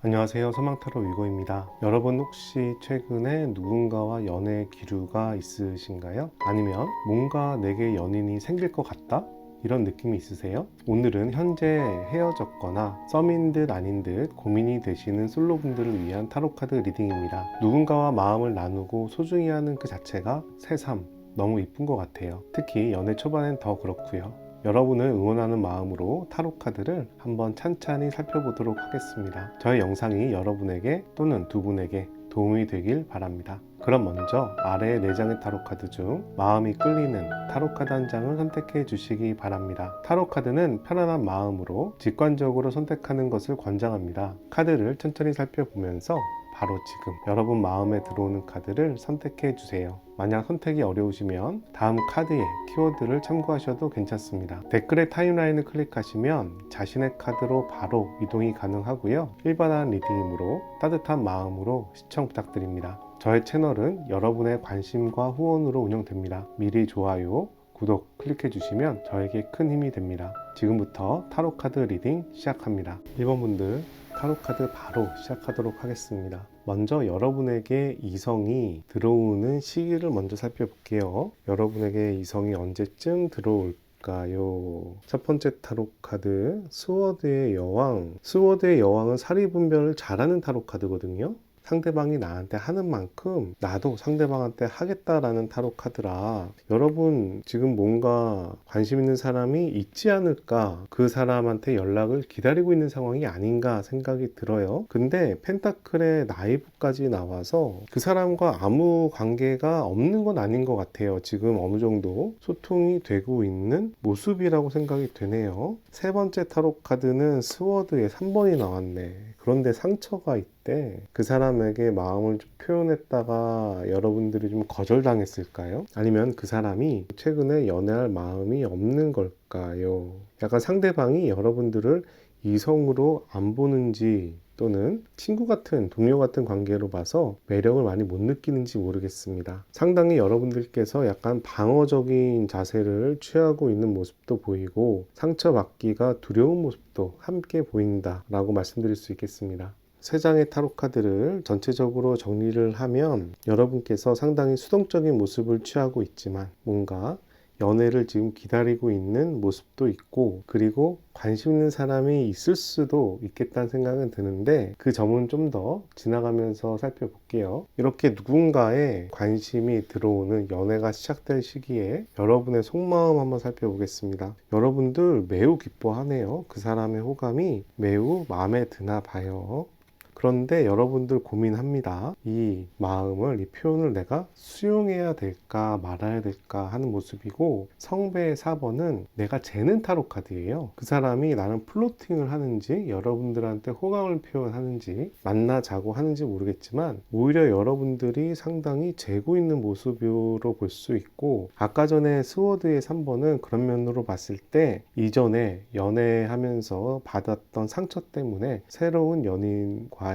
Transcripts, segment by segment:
안녕하세요. 소망타로 위고입니다. 여러분 혹시 최근에 누군가와 연애 기류가 있으신가요? 아니면 뭔가 내게 연인이 생길 것 같다? 이런 느낌이 있으세요? 오늘은 현재 헤어졌거나 썸인 듯 아닌 듯 고민이 되시는 솔로분들을 위한 타로카드 리딩입니다. 누군가와 마음을 나누고 소중히 하는 그 자체가 새삼 너무 이쁜 것 같아요. 특히 연애 초반엔 더 그렇고요. 여러분을 응원하는 마음으로 타로 카드를 한번 찬찬히 살펴보도록 하겠습니다. 저의 영상이 여러분에게 또는 두 분에게 도움이 되길 바랍니다. 그럼 먼저 아래의 4장의 타로 카드 중 마음이 끌리는 타로 카드 한 장을 선택해 주시기 바랍니다. 타로 카드는 편안한 마음으로 직관적으로 선택하는 것을 권장합니다. 카드를 천천히 살펴보면서 바로 지금 여러분 마음에 들어오는 카드를 선택해 주세요. 만약 선택이 어려우시면 다음 카드의 키워드를 참고하셔도 괜찮습니다. 댓글의 타임라인을 클릭하시면 자신의 카드로 바로 이동이 가능하고요. 일반한 리딩이므로 따뜻한 마음으로 시청 부탁드립니다. 저의 채널은 여러분의 관심과 후원으로 운영됩니다. 미리 좋아요, 구독 클릭해 주시면 저에게 큰 힘이 됩니다. 지금부터 타로 카드 리딩 시작합니다. 1번 분들 타로 카드 바로 시작하도록 하겠습니다. 먼저 여러분에게 이성이 들어오는 시기를 먼저 살펴볼게요. 여러분에게 이성이 언제쯤 들어올까요? 첫 번째 타로 카드 스워드의 여왕. 스워드의 여왕은 사리분별을 잘하는 타로 카드거든요. 상대방이 나한테 하는 만큼 나도 상대방한테 하겠다라는 타로 카드라 여러분 지금 뭔가 관심 있는 사람이 있지 않을까, 그 사람한테 연락을 기다리고 있는 상황이 아닌가 생각이 들어요. 근데 펜타클의 나이브까지 나와서 그 사람과 아무 관계가 없는 건 아닌 것 같아요. 지금 어느 정도 소통이 되고 있는 모습이라고 생각이 되네요. 세 번째 타로 카드는 스워드의 3번이 나왔네. 그런데 상처가 있대. 그 사람에게 마음을 좀 표현했다가 여러분들이 좀 거절당했을까요? 아니면 그 사람이 최근에 연애할 마음이 없는 걸까요? 약간 상대방이 여러분들을 이성으로 안 보는지 또는 친구 같은, 동료 같은 관계로 봐서 매력을 많이 못 느끼는지 모르겠습니다. 상당히 여러분들께서 약간 방어적인 자세를 취하고 있는 모습도 보이고 상처받기가 두려운 모습도 함께 보인다라고 말씀드릴 수 있겠습니다. 세 장의 타로 카드를 전체적으로 정리를 하면 여러분께서 상당히 수동적인 모습을 취하고 있지만 뭔가 연애를 지금 기다리고 있는 모습도 있고, 그리고 관심 있는 사람이 있을 수도 있겠다는 생각은 드는데 그 점은 좀 더 지나가면서 살펴볼게요. 이렇게 누군가의 관심이 들어오는 연애가 시작될 시기에 여러분의 속마음 한번 살펴보겠습니다. 여러분들 매우 기뻐하네요. 그 사람의 호감이 매우 마음에 드나 봐요. 그런데 여러분들 고민합니다. 이 마음을, 이 표현을 내가 수용해야 될까 말아야 될까 하는 모습이고, 성배의 4번은 내가 재는 타로 카드예요. 그 사람이 나는 플로팅을 하는지 여러분들한테 호감을 표현하는지 만나자고 하는지 모르겠지만 오히려 여러분들이 상당히 재고 있는 모습으로 볼 수 있고, 아까 전에 스워드의 3번은 그런 면으로 봤을 때 이전에 연애하면서 받았던 상처 때문에 새로운 연인과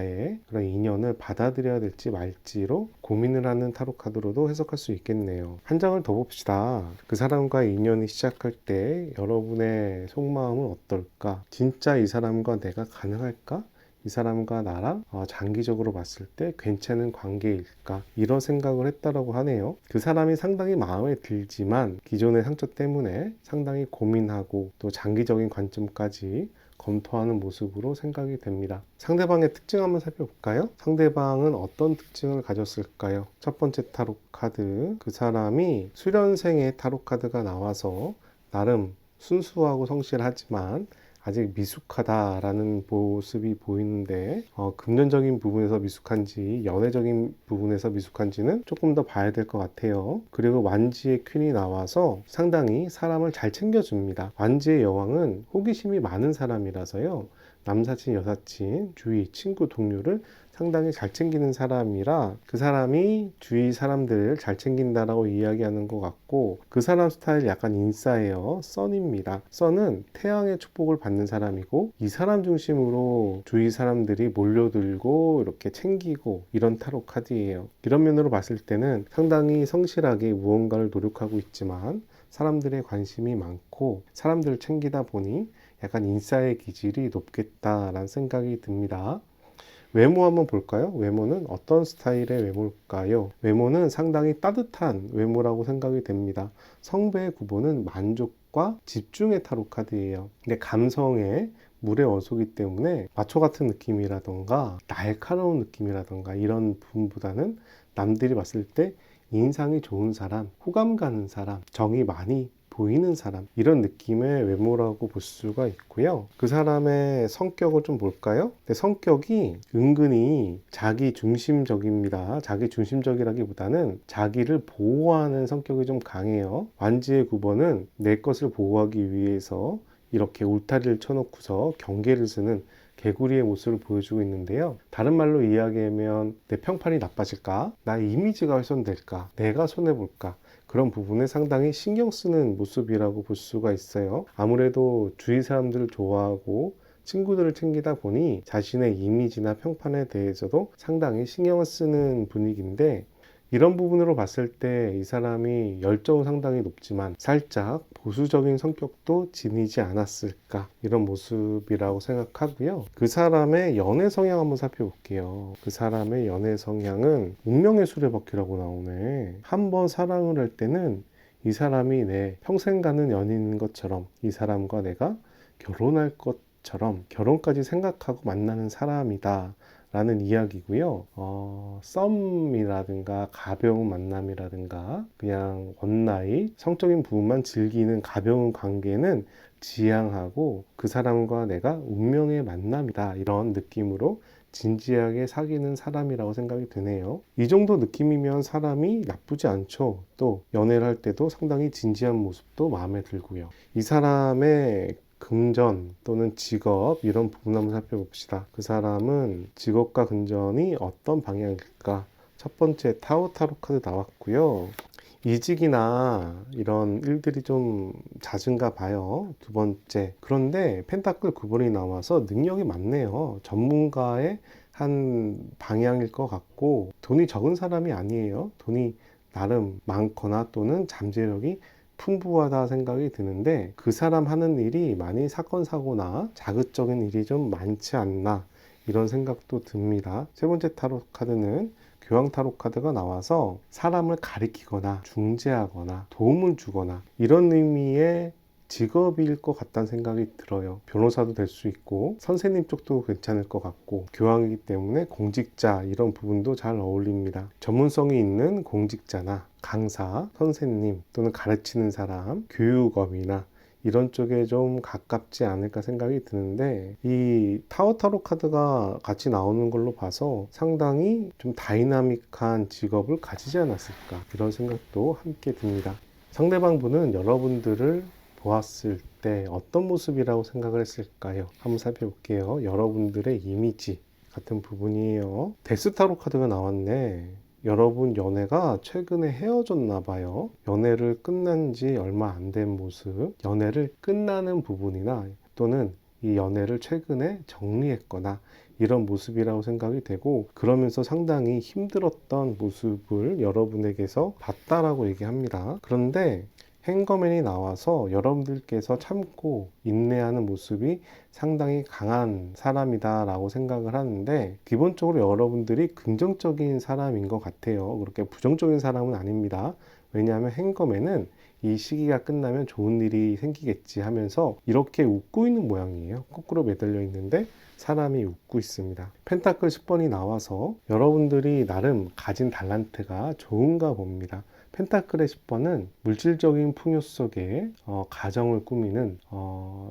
그런 인연을 받아들여야 될지 말지로 고민을 하는 타로 카드로도 해석할 수 있겠네요. 한 장을 더 봅시다. 그 사람과의 인연이 시작할 때 여러분의 속마음은 어떨까? 진짜 이 사람과 내가 가능할까? 이 사람과 나랑 장기적으로 봤을 때 괜찮은 관계일까? 이런 생각을 했다라고 하네요. 그 사람이 상당히 마음에 들지만 기존의 상처 때문에 상당히 고민하고 또 장기적인 관점까지 검토하는 모습으로 생각이 됩니다. 상대방의 특징 한번 살펴볼까요? 상대방은 어떤 특징을 가졌을까요? 첫 번째 타로 카드, 그 사람이 수련생의 타로 카드가 나와서 나름 순수하고 성실하지만 아직 미숙하다라는 모습이 보이는데 금전적인 부분에서 미숙한지 연애적인 부분에서 미숙한지는 조금 더 봐야 될 것 같아요. 그리고 완지의 퀸이 나와서 상당히 사람을 잘 챙겨줍니다. 완지의 여왕은 호기심이 많은 사람이라서요, 남사친, 여사친, 주위, 친구, 동료를 상당히 잘 챙기는 사람이라 그 사람이 주위 사람들을 잘 챙긴다라고 이야기하는 것 같고, 그 사람 스타일 약간 인싸예요. 선입니다. 선은 태양의 축복을 받는 사람이고 이 사람 중심으로 주위 사람들이 몰려들고 이렇게 챙기고 이런 타로 카드예요. 이런 면으로 봤을 때는 상당히 성실하게 무언가를 노력하고 있지만 사람들의 관심이 많고 사람들을 챙기다 보니 약간 인싸의 기질이 높겠다라는 생각이 듭니다. 외모 한번 볼까요? 외모는 어떤 스타일의 외모일까요? 외모는 상당히 따뜻한 외모라고 생각이 됩니다. 성배의 구보는 만족과 집중의 타로 카드예요. 근데 감성의 물의 어소기 때문에 마초 같은 느낌이라던가 날카로운 느낌이라던가 이런 부분보다는 남들이 봤을 때 인상이 좋은 사람, 호감 가는 사람, 정이 많이 보이는 사람, 이런 느낌의 외모라고 볼 수가 있고요. 그 사람의 성격을 좀 볼까요? 근데 성격이 은근히 자기 중심적입니다. 자기 중심적이라기보다는 자기를 보호하는 성격이 좀 강해요. 완지의 9번은 내 것을 보호하기 위해서 이렇게 울타리를 쳐놓고서 경계를 쓰는 개구리의 모습을 보여주고 있는데요. 다른 말로 이야기하면 내 평판이 나빠질까? 나의 이미지가 훼손될까? 내가 손해볼까? 그런 부분에 상당히 신경 쓰는 모습이라고 볼 수가 있어요. 아무래도 주위 사람들을 좋아하고 친구들을 챙기다 보니 자신의 이미지나 평판에 대해서도 상당히 신경을 쓰는 분위기인데, 이런 부분으로 봤을 때 이 사람이 열정은 상당히 높지만 살짝 보수적인 성격도 지니지 않았을까, 이런 모습이라고 생각하고요. 그 사람의 연애 성향 한번 살펴볼게요. 그 사람의 연애 성향은 운명의 수레바퀴라고 나오네. 한번 사랑을 할 때는 이 사람이 내 평생 가는 연인인 것처럼, 이 사람과 내가 결혼할 것처럼 결혼까지 생각하고 만나는 사람이다 라는 이야기고요. 썸이라든가 가벼운 만남이라든가 그냥 원나잇, 성적인 부분만 즐기는 가벼운 관계는 지향하고 그 사람과 내가 운명의 만남이다, 이런 느낌으로 진지하게 사귀는 사람이라고 생각이 드네요. 이 정도 느낌이면 사람이 나쁘지 않죠. 또 연애를 할 때도 상당히 진지한 모습도 마음에 들고요. 이 사람의 금전 또는 직업, 이런 부분 한번 살펴봅시다. 그 사람은 직업과 금전이 어떤 방향일까? 첫 번째 타로 카드 나왔고요. 이직이나 이런 일들이 좀 잦은가 봐요. 두 번째, 그런데 펜타클 9번이 나와서 능력이 많네요. 전문가의 한 방향일 것 같고, 돈이 적은 사람이 아니에요. 돈이 나름 많거나 또는 잠재력이 풍부하다 생각이 드는데, 그 사람 하는 일이 많이 사건 사고나 자극적인 일이 좀 많지 않나, 이런 생각도 듭니다. 세 번째 타로 카드는 교황 타로 카드가 나와서 사람을 가리키거나 중재하거나 도움을 주거나 이런 의미의 직업일 것 같다는 생각이 들어요. 변호사도 될 수 있고 선생님 쪽도 괜찮을 것 같고, 교황이기 때문에 공직자, 이런 부분도 잘 어울립니다. 전문성이 있는 공직자나 강사, 선생님 또는 가르치는 사람, 교육업이나 이런 쪽에 좀 가깝지 않을까 생각이 드는데, 이 타로 카드가 같이 나오는 걸로 봐서 상당히 좀 다이나믹한 직업을 가지지 않았을까, 이런 생각도 함께 듭니다. 상대방 분은 여러분들을 보았을 때 어떤 모습이라고 생각을 했을까요? 한번 살펴볼게요. 여러분들의 이미지 같은 부분이에요. 데스타로 카드가 나왔네. 여러분 연애가 최근에 헤어졌나 봐요. 연애를 끝난 지 얼마 안 된 모습, 연애를 끝나는 부분이나 또는 이 연애를 최근에 정리했거나 이런 모습이라고 생각이 되고, 그러면서 상당히 힘들었던 모습을 여러분에게서 봤다라고 얘기합니다. 그런데 행거맨이 나와서 여러분들께서 참고 인내하는 모습이 상당히 강한 사람이다 라고 생각을 하는데, 기본적으로 여러분들이 긍정적인 사람인 것 같아요. 그렇게 부정적인 사람은 아닙니다. 왜냐하면 행거맨은 이 시기가 끝나면 좋은 일이 생기겠지 하면서 이렇게 웃고 있는 모양이에요. 거꾸로 매달려 있는데 사람이 웃고 있습니다. 펜타클 10번이 나와서 여러분들이 나름 가진 달란트가 좋은가 봅니다. 펜타클의 10번은 물질적인 풍요 속에 가정을 꾸미는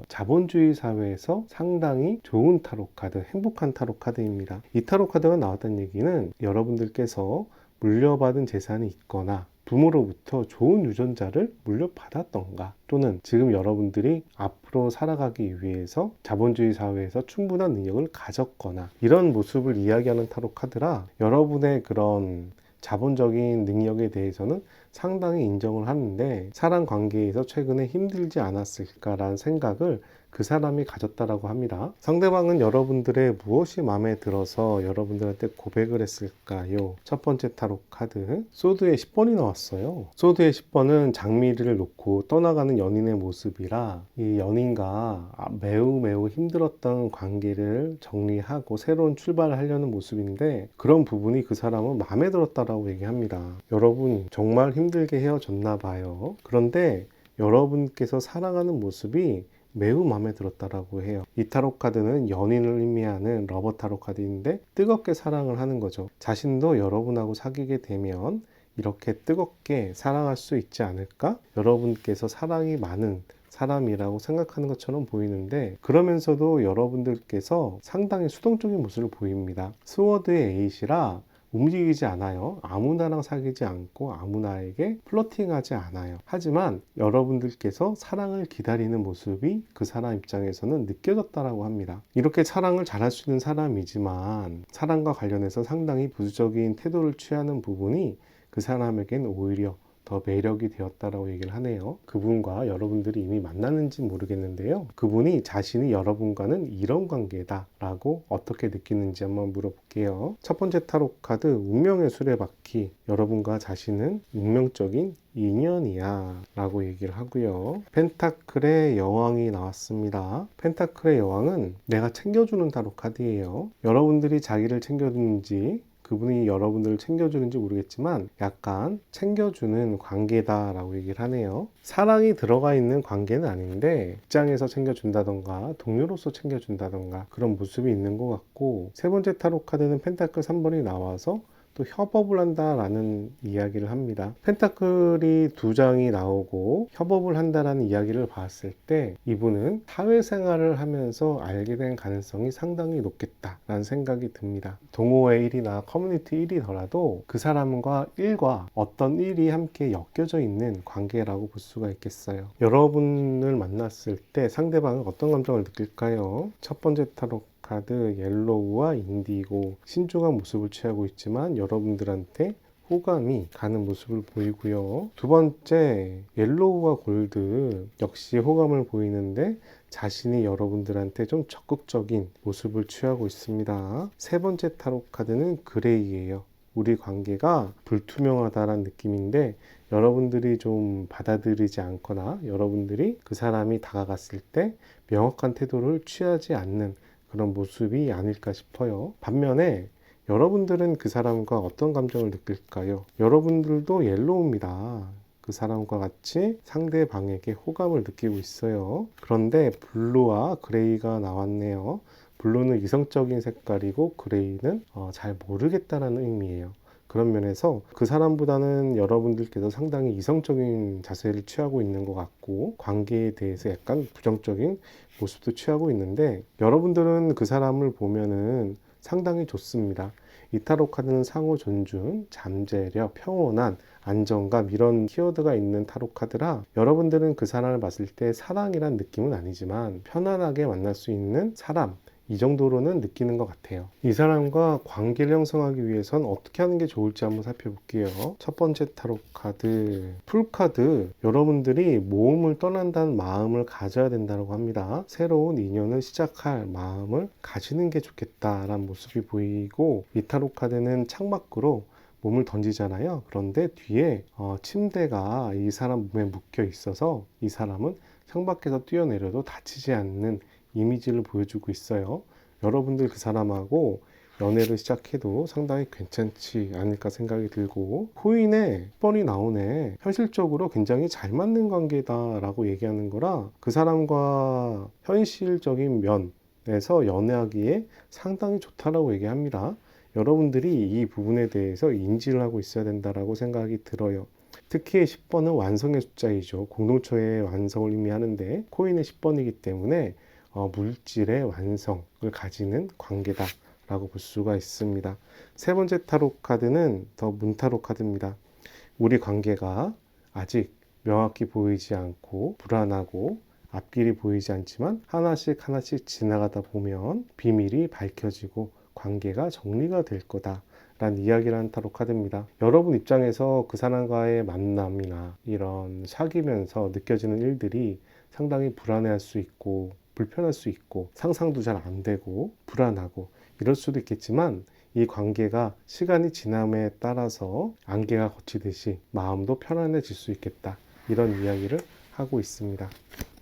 자본주의 사회에서 상당히 좋은 타로 카드, 행복한 타로 카드입니다. 이 타로 카드가 나왔다는 얘기는 여러분들께서 물려받은 재산이 있거나 부모로부터 좋은 유전자를 물려받았던가, 또는 지금 여러분들이 앞으로 살아가기 위해서 자본주의 사회에서 충분한 능력을 가졌거나, 이런 모습을 이야기하는 타로 카드라 여러분의 그런 자본적인 능력에 대해서는 상당히 인정을 하는데, 사람 관계에서 최근에 힘들지 않았을까라는 생각을 그 사람이 가졌다라고 합니다. 상대방은 여러분들의 무엇이 마음에 들어서 여러분들한테 고백을 했을까요? 첫 번째 타로 카드, 소드의 10번이 나왔어요. 소드의 10번은 장미를 놓고 떠나가는 연인의 모습이라 이 연인과 매우 힘들었던 관계를 정리하고 새로운 출발을 하려는 모습인데, 그런 부분이 그 사람은 마음에 들었다라고 얘기합니다. 여러분 정말 힘들게 헤어졌나 봐요. 그런데 여러분께서 살아가는 모습이 매우 마음에 들었다라고 해요. 이 타로 카드는 연인을 의미하는 러버 타로 카드인데, 뜨겁게 사랑을 하는 거죠. 자신도 여러분하고 사귀게 되면 이렇게 뜨겁게 사랑할 수 있지 않을까? 여러분께서 사랑이 많은 사람이라고 생각하는 것처럼 보이는데, 그러면서도 여러분들께서 상당히 수동적인 모습을 보입니다. 스워드의 8이라 움직이지 않아요. 아무나랑 사귀지 않고 아무나에게 플러팅하지 않아요. 하지만 여러분들께서 사랑을 기다리는 모습이 그 사람 입장에서는 느껴졌다라고 합니다. 이렇게 사랑을 잘할 수 있는 사람이지만 사랑과 관련해서 상당히 부수적인 태도를 취하는 부분이 그 사람에겐 오히려 더 매력이 되었다라고 얘기를 하네요. 그분과 여러분들이 이미 만났는지 모르겠는데요. 그분이 자신이 여러분과는 이런 관계다라고 어떻게 느끼는지 한번 물어볼게요. 첫 번째 타로 카드, 운명의 수레바퀴. 여러분과 자신은 운명적인 인연이야 라고 얘기를 하고요. 펜타클의 여왕이 나왔습니다. 펜타클의 여왕은 내가 챙겨주는 타로 카드예요. 여러분들이 자기를 챙겨주는지 그분이 여러분들을 챙겨주는지 모르겠지만 약간 챙겨주는 관계다라고 얘기를 하네요. 사랑이 들어가 있는 관계는 아닌데 직장에서 챙겨준다던가 동료로서 챙겨준다던가 그런 모습이 있는 것 같고, 세 번째 타로 카드는 펜타클 3번이 나와서 또 협업을 한다라는 이야기를 합니다. 펜타클이 2장이 나오고 협업을 한다라는 이야기를 봤을 때 이분은 사회생활을 하면서 알게 된 가능성이 상당히 높겠다라는 생각이 듭니다. 동호회 1이나 커뮤니티 1이더라도 그 사람과 일과 어떤 일이 함께 엮여져 있는 관계라고 볼 수가 있겠어요. 여러분을 만났을 때 상대방은 어떤 감정을 느낄까요? 첫 번째 타로 카드, 옐로우와 인디고, 신중한 모습을 취하고 있지만 여러분들한테 호감이 가는 모습을 보이고요. 두 번째, 옐로우와 골드, 역시 호감을 보이는데 자신이 여러분들한테 좀 적극적인 모습을 취하고 있습니다. 세 번째 타로 카드는 그레이예요. 우리 관계가 불투명하다라는 느낌인데 여러분들이 좀 받아들이지 않거나 여러분들이 그 사람이 다가갔을 때 명확한 태도를 취하지 않는 그런 모습이 아닐까 싶어요. 반면에 여러분들은 그 사람과 어떤 감정을 느낄까요? 여러분들도 옐로우입니다. 그 사람과 같이 상대방에게 호감을 느끼고 있어요. 그런데 블루와 그레이가 나왔네요. 블루는 이성적인 색깔이고 그레이는 잘 모르겠다라는 의미예요. 그런 면에서 그 사람보다는 여러분들께서 상당히 이성적인 자세를 취하고 있는 것 같고 관계에 대해서 약간 부정적인 모습도 취하고 있는데, 여러분들은 그 사람을 보면은 상당히 좋습니다. 이 타로 카드는 상호 존중, 잠재력, 평온한, 안정감 이런 키워드가 있는 타로 카드라 여러분들은 그 사람을 봤을 때 사랑이란 느낌은 아니지만 편안하게 만날 수 있는 사람, 이 정도로는 느끼는 것 같아요. 이 사람과 관계를 형성하기 위해선 어떻게 하는 게 좋을지 한번 살펴볼게요. 첫 번째 타로 카드, 풀카드. 여러분들이 모험을 떠난다는 마음을 가져야 된다고 합니다. 새로운 인연을 시작할 마음을 가지는 게 좋겠다라는 모습이 보이고, 이 타로 카드는 창밖으로 몸을 던지잖아요. 그런데 뒤에 침대가 이 사람 몸에 묶여 있어서 이 사람은 창밖에서 뛰어내려도 다치지 않는 이미지를 보여주고 있어요. 여러분들 그 사람하고 연애를 시작해도 상당히 괜찮지 않을까 생각이 들고, 코인에 10번이 나오네. 현실적으로 굉장히 잘 맞는 관계다 라고 얘기하는 거라 그 사람과 현실적인 면에서 연애하기에 상당히 좋다라고 얘기합니다. 여러분들이 이 부분에 대해서 인지를 하고 있어야 된다라고 생각이 들어요. 특히 10번은 완성의 숫자이죠. 공동체의 완성을 의미하는데 코인의 10번이기 때문에 물질의 완성을 가지는 관계다 라고 볼 수가 있습니다. 세 번째 타로 카드는 더 문타로 카드입니다. 우리 관계가 아직 명확히 보이지 않고 불안하고 앞길이 보이지 않지만 하나씩 지나가다 보면 비밀이 밝혀지고 관계가 정리가 될 거다 라는 이야기를 하는 타로 카드입니다. 여러분 입장에서 그 사람과의 만남이나 이런 사귀면서 느껴지는 일들이 상당히 불안해할 수 있고 불편할 수 있고 상상도 잘 안 되고 불안하고 이럴 수도 있겠지만 이 관계가 시간이 지남에 따라서 안개가 걷히듯이 마음도 편안해질 수 있겠다. 이런 이야기를 하고 있습니다.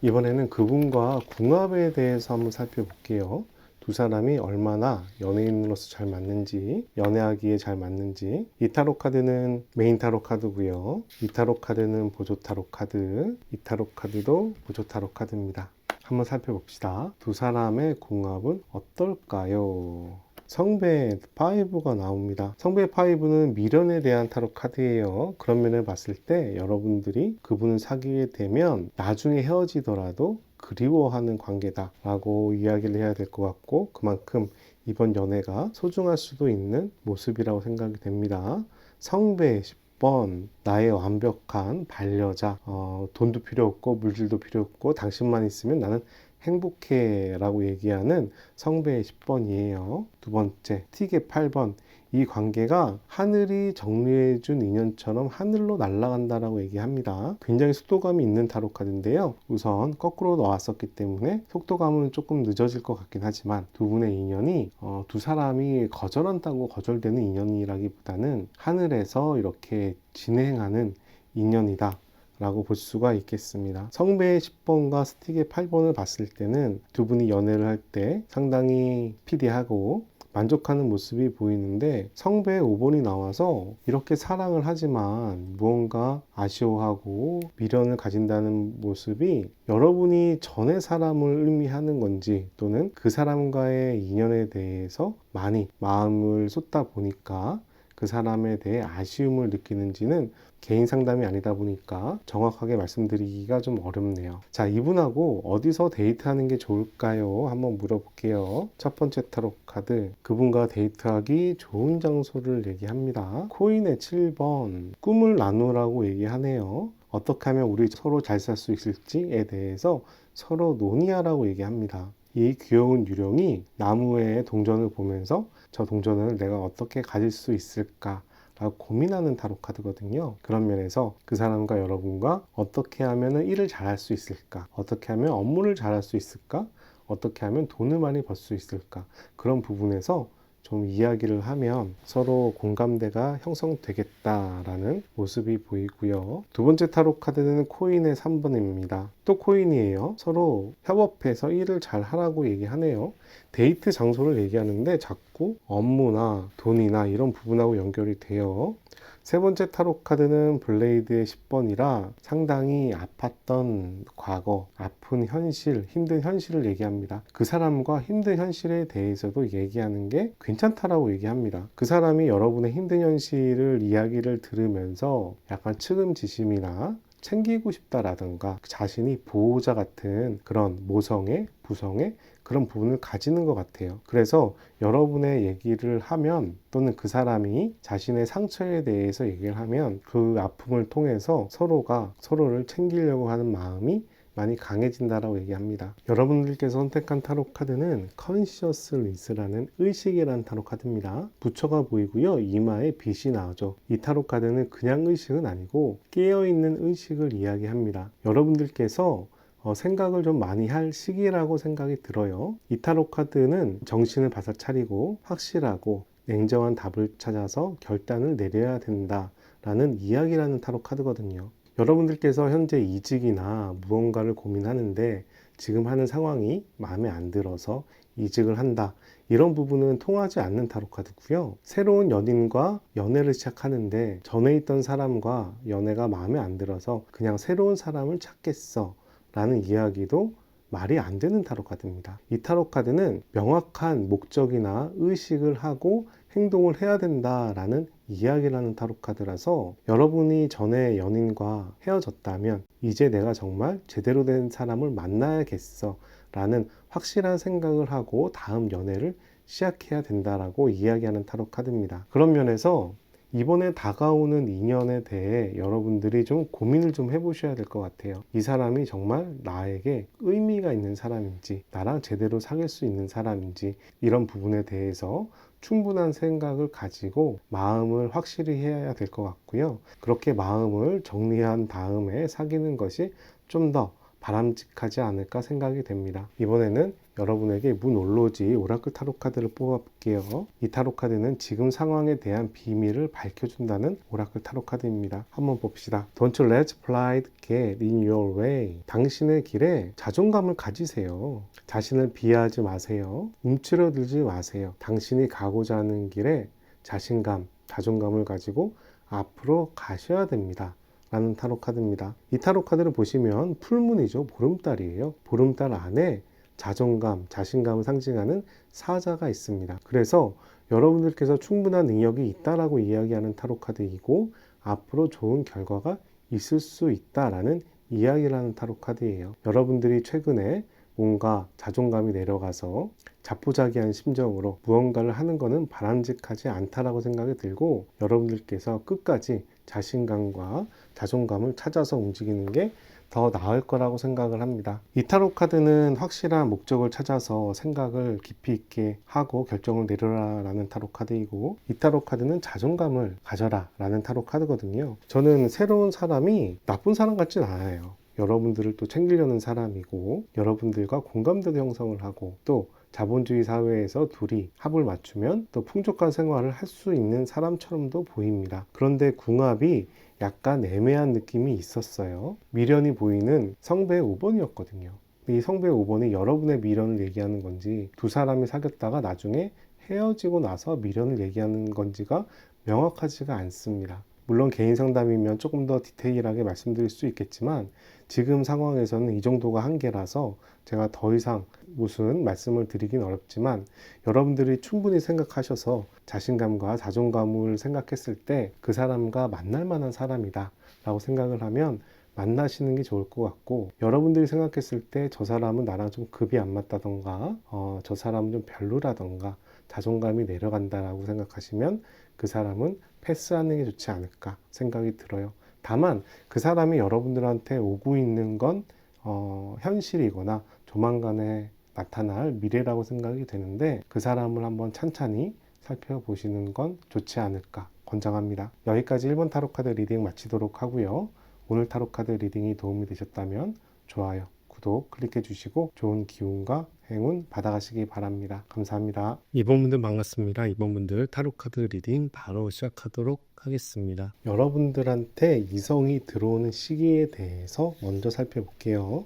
이번에는 그분과 궁합에 대해서 한번 살펴볼게요. 두 사람이 얼마나 연예인으로서 잘 맞는지, 연애하기에 잘 맞는지. 이 타로 카드는 메인 타로 카드고요. 이 타로 카드는 보조 타로 카드, 이 타로 카드도 보조 타로 카드입니다. 한번 살펴봅시다. 두 사람의 궁합은 어떨까요? 성배 5가 나옵니다. 성배 5는 미련에 대한 타로 카드예요. 그런 면을 봤을 때 여러분들이 그분을 사귀게 되면 나중에 헤어지더라도 그리워하는 관계다 라고 이야기를 해야 될 것 같고, 그만큼 이번 연애가 소중할 수도 있는 모습이라고 생각이 됩니다. 성배 10번, 나의 완벽한 반려자, 돈도 필요 없고 물질도 필요 없고 당신만 있으면 나는 행복해 라고 얘기하는 성배의 10번이에요. 두 번째, 틱의 8번. 이 관계가 하늘이 정리해준 인연처럼 하늘로 날아간다라고 얘기합니다. 굉장히 속도감이 있는 타로 카드인데요. 우선 거꾸로 나왔었기 때문에 속도감은 조금 늦어질 것 같긴 하지만 두 분의 인연이 두 사람이 거절한다고 거절되는 인연이라기보다는 하늘에서 이렇게 진행하는 인연이다 라고 볼 수가 있겠습니다. 성배의 10번과 스틱의 8번을 봤을 때는 두 분이 연애를 할 때 상당히 피디하고 만족하는 모습이 보이는데, 성배의 5번이 나와서 이렇게 사랑을 하지만 무언가 아쉬워하고 미련을 가진다는 모습이 여러분이 전의 사람을 의미하는 건지, 또는 그 사람과의 인연에 대해서 많이 마음을 쏟다 보니까 그 사람에 대해 아쉬움을 느끼는지는 개인 상담이 아니다 보니까 정확하게 말씀드리기가 좀 어렵네요. 자, 이분하고 어디서 데이트하는 게 좋을까요? 한번 물어볼게요. 첫 번째 타로 카드, 그분과 데이트하기 좋은 장소를 얘기합니다. 코인의 7번, 꿈을 나누라고 얘기하네요. 어떻게 하면 우리 서로 잘 살 수 있을지에 대해서 서로 논의하라고 얘기합니다. 이 귀여운 유령이 나무의 동전을 보면서 저 동전을 내가 어떻게 가질 수 있을까 라고 고민하는 타로 카드거든요. 그런 면에서 그 사람과 여러분과 어떻게 하면 일을 잘할 수 있을까, 어떻게 하면 업무를 잘할 수 있을까, 어떻게 하면 돈을 많이 벌 수 있을까, 그런 부분에서 좀 이야기를 하면 서로 공감대가 형성되겠다라는 모습이 보이고요. 두 번째 타로 카드는 코인의 3번입니다. 또 코인이에요. 서로 협업해서 일을 잘 하라고 얘기하네요. 데이트 장소를 얘기하는데 자꾸 업무나 돈이나 이런 부분하고 연결이 돼요. 세 번째 타로 카드는 블레이드의 10번이라 상당히 아팠던 과거, 아픈 현실, 힘든 현실을 얘기합니다. 그 사람과 힘든 현실에 대해서도 얘기하는 게 괜찮다라고 얘기합니다. 그 사람이 여러분의 힘든 현실을 이야기를 들으면서 약간 측은지심이나 챙기고 싶다라든가 자신이 보호자 같은 그런 모성애, 부성애 그런 부분을 가지는 것 같아요. 그래서 여러분의 얘기를 하면, 또는 그 사람이 자신의 상처에 대해서 얘기를 하면 그 아픔을 통해서 서로가 서로를 챙기려고 하는 마음이 많이 강해진다라고 얘기합니다. 여러분들께서 선택한 타로 카드는 컨시어스리스라는 의식이라는 타로 카드입니다. 부처가 보이고요. 이마에 빛이 나오죠. 이 타로 카드는 그냥 의식은 아니고 깨어있는 의식을 이야기합니다. 여러분들께서 생각을 좀 많이 할 시기라고 생각이 들어요. 이 타로 카드는 정신을 바싹 차리고 확실하고 냉정한 답을 찾아서 결단을 내려야 된다라는 이야기라는 타로 카드거든요. 여러분들께서 현재 이직이나 무언가를 고민하는데 지금 하는 상황이 마음에 안 들어서 이직을 한다, 이런 부분은 통하지 않는 타로 카드고요. 새로운 연인과 연애를 시작하는데 전에 있던 사람과 연애가 마음에 안 들어서 그냥 새로운 사람을 찾겠어 라는 이야기도 말이 안 되는 타로 카드입니다. 이 타로 카드는 명확한 목적이나 의식을 하고 행동을 해야 된다라는 이야기라는 타로 카드라서, 여러분이 전에 연인과 헤어졌다면 이제 내가 정말 제대로 된 사람을 만나야겠어 라는 확실한 생각을 하고 다음 연애를 시작해야 된다라고 이야기하는 타로 카드입니다. 그런 면에서 이번에 다가오는 인연에 대해 여러분들이 좀 고민을 좀 해보셔야 될 것 같아요. 이 사람이 정말 나에게 의미가 있는 사람인지, 나랑 제대로 사귈 수 있는 사람인지, 이런 부분에 대해서 충분한 생각을 가지고 마음을 확실히 해야 될 것 같고요. 그렇게 마음을 정리한 다음에 사귀는 것이 좀 더 바람직하지 않을까 생각이 됩니다. 이번에는 여러분에게 문 올로지 오라클 타로 카드를 뽑아볼게요. 이 타로 카드는 지금 상황에 대한 비밀을 밝혀준다는 오라클 타로 카드입니다. 한번 봅시다. Don't let pride get in your way. 당신의 길에 자존감을 가지세요. 자신을 비하하지 마세요. 움츠러들지 마세요. 당신이 가고자 하는 길에 자신감, 자존감을 가지고 앞으로 가셔야 됩니다. 라는 타로 카드입니다. 이 타로 카드를 보시면 풀문이죠. 보름달이에요. 보름달 안에 자존감, 자신감을 상징하는 사자가 있습니다. 그래서 여러분들께서 충분한 능력이 있다라고 이야기하는 타로 카드이고 앞으로 좋은 결과가 있을 수 있다라는 이야기라는 타로 카드예요. 여러분들이 최근에 뭔가 자존감이 내려가서 자포자기한 심정으로 무언가를 하는 것은 바람직하지 않다라고 생각이 들고 여러분들께서 끝까지 자신감과 자존감을 찾아서 움직이는 게 더 나을 거라고 생각을 합니다. 이 타로 카드는 확실한 목적을 찾아서 생각을 깊이 있게 하고 결정을 내려라 라는 타로 카드이고 이 타로 카드는 자존감을 가져라 라는 타로 카드거든요. 저는 새로운 사람이 나쁜 사람 같진 않아요. 여러분들을 또 챙기려는 사람이고 여러분들과 공감대도 형성을 하고 또 자본주의 사회에서 둘이 합을 맞추면 또 풍족한 생활을 할 수 있는 사람처럼도 보입니다. 그런데 궁합이 약간 애매한 느낌이 있었어요. 미련이 보이는 성배 5번이었거든요. 이 성배 5번이 여러분의 미련을 얘기하는 건지 두 사람이 사귀었다가 나중에 헤어지고 나서 미련을 얘기하는 건지가 명확하지가 않습니다. 물론 개인 상담이면 조금 더 디테일하게 말씀드릴 수 있겠지만 지금 상황에서는 이 정도가 한계라서 제가 더 이상 무슨 말씀을 드리긴 어렵지만 여러분들이 충분히 생각하셔서 자신감과 자존감을 생각했을 때 그 사람과 만날 만한 사람이다 라고 생각을 하면 만나시는 게 좋을 것 같고 여러분들이 생각했을 때 저 사람은 나랑 좀 급이 안 맞다던가 저 사람은 좀 별로라던가 자존감이 내려간다라고 생각하시면 그 사람은 패스하는 게 좋지 않을까 생각이 들어요. 다만 그 사람이 여러분들한테 오고 있는 건 현실이거나 조만간에 나타날 미래라고 생각이 되는데 그 사람을 한번 찬찬히 살펴보시는 건 좋지 않을까 권장합니다. 여기까지 1번 타로카드 리딩 마치도록 하고요. 오늘 타로카드 리딩이 도움이 되셨다면 좋아요, 구독 클릭해 주시고 좋은 기운과 행운 받아가시기 바랍니다. 감사합니다. 2번분들 반갑습니다. 2번분들 타로카드 리딩 바로 시작하도록 하겠습니다. 여러분들한테 이성이 들어오는 시기에 대해서 먼저 살펴볼게요.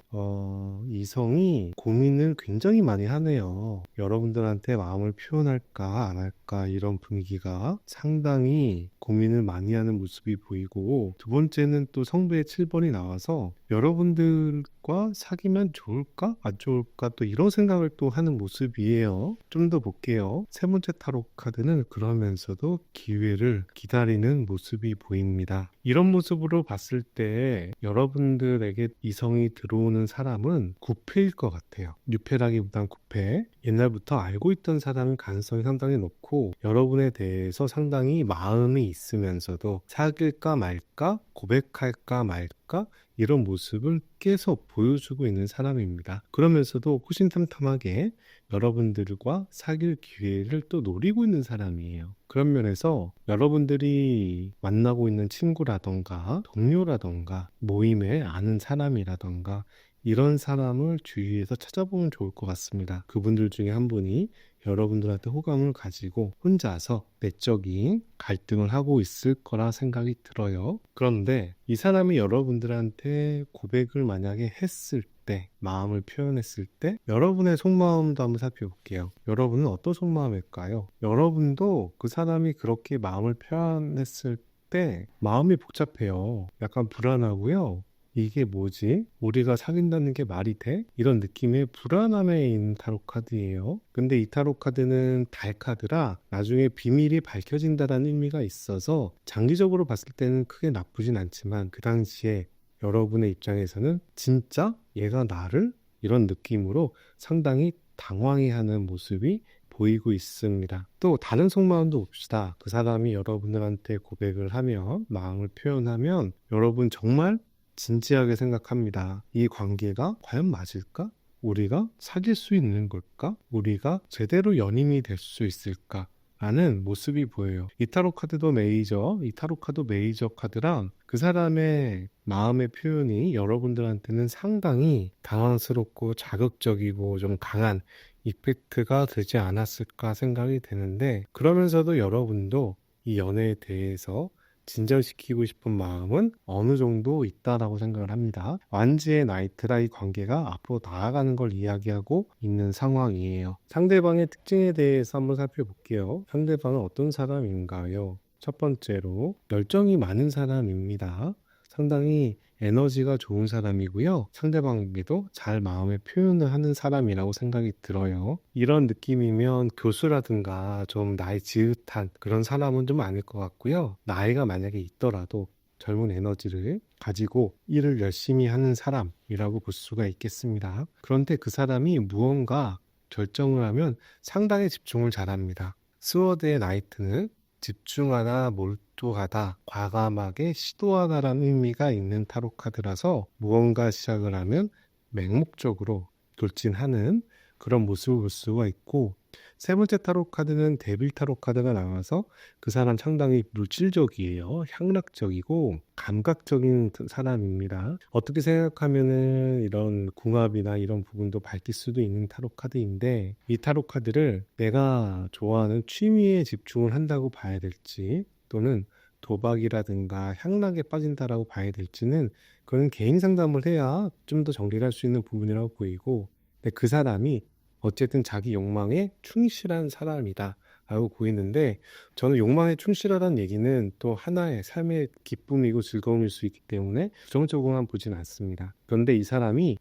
이성이 고민을 굉장히 많이 하네요. 여러분들한테 마음을 표현할까 안 할까 이런 분위기가 상당히 고민을 많이 하는 모습이 보이고 두 번째는 또 성배의 7번이 나와서 여러분들과 사귀면 좋을까 안 좋을까 또 이런 생각을 또 하는 모습이에요. 좀 더 볼게요. 세 번째 타로 카드는 그러면서도 기회를 기다리는 모습이 보입니다. 이런 모습으로 봤을 때 여러분들에게 이성이 들어오는 사람은 구패일 것 같아요. 유패라기보단 구패. 옛날부터 알고 있던 사람일 가능성이 상당히 높고 여러분에 대해서 상당히 마음이 있으면서도 사귈까 말까 고백할까 말까 이런 모습을 계속 보여주고 있는 사람입니다. 그러면서도 호신탐탐하게 여러분들과 사귈 기회를 또 노리고 있는 사람이에요. 그런 면에서 여러분들이 만나고 있는 친구라던가 동료라던가 모임에 아는 사람이라던가 이런 사람을 주위에서 찾아보면 좋을 것 같습니다. 그분들 중에 한 분이 여러분들한테 호감을 가지고 혼자서 내적인 갈등을 하고 있을 거라 생각이 들어요. 그런데 이 사람이 여러분들한테 고백을 만약에 했을 때, 마음을 표현했을 때 여러분의 속마음도 한번 살펴볼게요. 여러분은 어떤 속마음일까요? 여러분도 그 사람이 그렇게 마음을 표현했을 때 마음이 복잡해요. 약간 불안하고요. 이게 뭐지? 우리가 사귄다는 게 말이 돼? 이런 느낌의 불안함에 있는 타로 카드예요. 근데 이 타로 카드는 달 카드라 나중에 비밀이 밝혀진다는 의미가 있어서 장기적으로 봤을 때는 크게 나쁘진 않지만 그 당시에 여러분의 입장에서는 진짜 얘가 나를? 이런 느낌으로 상당히 당황해하는 모습이 보이고 있습니다. 또 다른 속마음도 봅시다. 그 사람이 여러분들한테 고백을 하면 마음을 표현하면 여러분 정말 진지하게 생각합니다. 이 관계가 과연 맞을까? 우리가 사귈 수 있는 걸까? 우리가 제대로 연인이 될 수 있을까? 라는 모습이 보여요. 이 타로 카드도 메이저, 이 타로 카드 메이저 카드랑 그 사람의 마음의 표현이 여러분들한테는 상당히 당황스럽고 자극적이고 좀 강한 이펙트가 되지 않았을까 생각이 되는데, 그러면서도 여러분도 이 연애에 대해서 진전시키고 싶은 마음은 어느 정도 있다라고 생각을 합니다. 완지의 나이트라 이 관계가 앞으로 나아가는 걸 이야기하고 있는 상황이에요. 상대방의 특징에 대해서 한번 살펴볼게요. 상대방은 어떤 사람인가요? 첫 번째로 열정이 많은 사람입니다. 상당히 에너지가 좋은 사람이고요. 상대방에게도 잘 마음의 표현을 하는 사람이라고 생각이 들어요. 이런 느낌이면 교수라든가 좀 나이 지긋한 그런 사람은 좀 아닐 것 같고요. 나이가 만약에 있더라도 젊은 에너지를 가지고 일을 열심히 하는 사람이라고 볼 수가 있겠습니다. 그런데 그 사람이 무언가 결정을 하면 상당히 집중을 잘합니다. 스워드의 나이트는 집중하다, 몰두하다, 과감하게 시도하다라는 의미가 있는 타로 카드라서 무언가 시작을 하면 맹목적으로 돌진하는 그런 모습을 볼 수가 있고, 세 번째 타로 카드는 데빌 타로 카드가 나와서 그 사람 상당히 물질적이에요. 향락적이고 감각적인 사람입니다. 어떻게 생각하면은 이런 궁합이나 이런 부분도 밝힐 수도 있는 타로 카드인데, 이 타로 카드를 내가 좋아하는 취미에 집중을 한다고 봐야 될지, 또는 도박이라든가 향락에 빠진다라고 봐야 될지는 그건 개인 상담을 해야 좀 더 정리를 할 수 있는 부분이라고 보이고, 근데 그 사람이 어쨌든 자기 욕망에 충실한 사람이다 라고 보이는데, 저는 욕망에 충실하다는 얘기는 또 하나의 삶의 기쁨이고 즐거움일 수 있기 때문에 부정적으로만 보진 않습니다. 그런데 이 사람이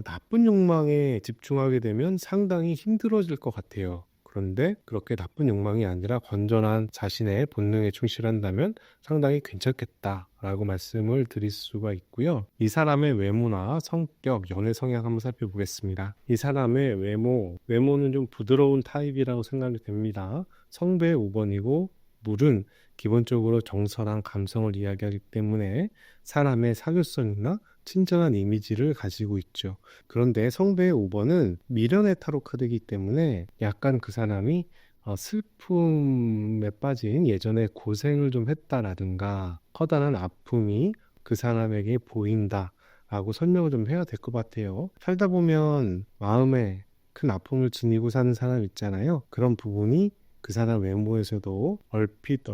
나쁜 욕망에 집중하게 되면 상당히 힘들어질 것 같아요. 그런데 그렇게 나쁜 욕망이 아니라 건전한 자신의 본능에 충실한다면 상당히 괜찮겠다라고 말씀을 드릴 수가 있고요. 이 사람의 외모나 성격, 연애 성향 한번 살펴보겠습니다. 이 사람의 외모는 좀 부드러운 타입이라고 생각이 됩니다. 성배 5번이고 물은 기본적으로 정서랑 감성을 이야기하기 때문에 사람의 사교성이나 친절한 이미지를 가지고 있죠. 그런데 성배의 5번은 미련의 타로 카드이기 때문에 약간 그 사람이 슬픔에 빠진 예전에 고생을 좀 했다라든가 커다란 아픔이 그 사람에게 보인다 라고 설명을 좀 해야 될 것 같아요. 살다 보면 마음에 큰 아픔을 지니고 사는 사람 있잖아요. 그런 부분이 그 사람 외모에서도 얼핏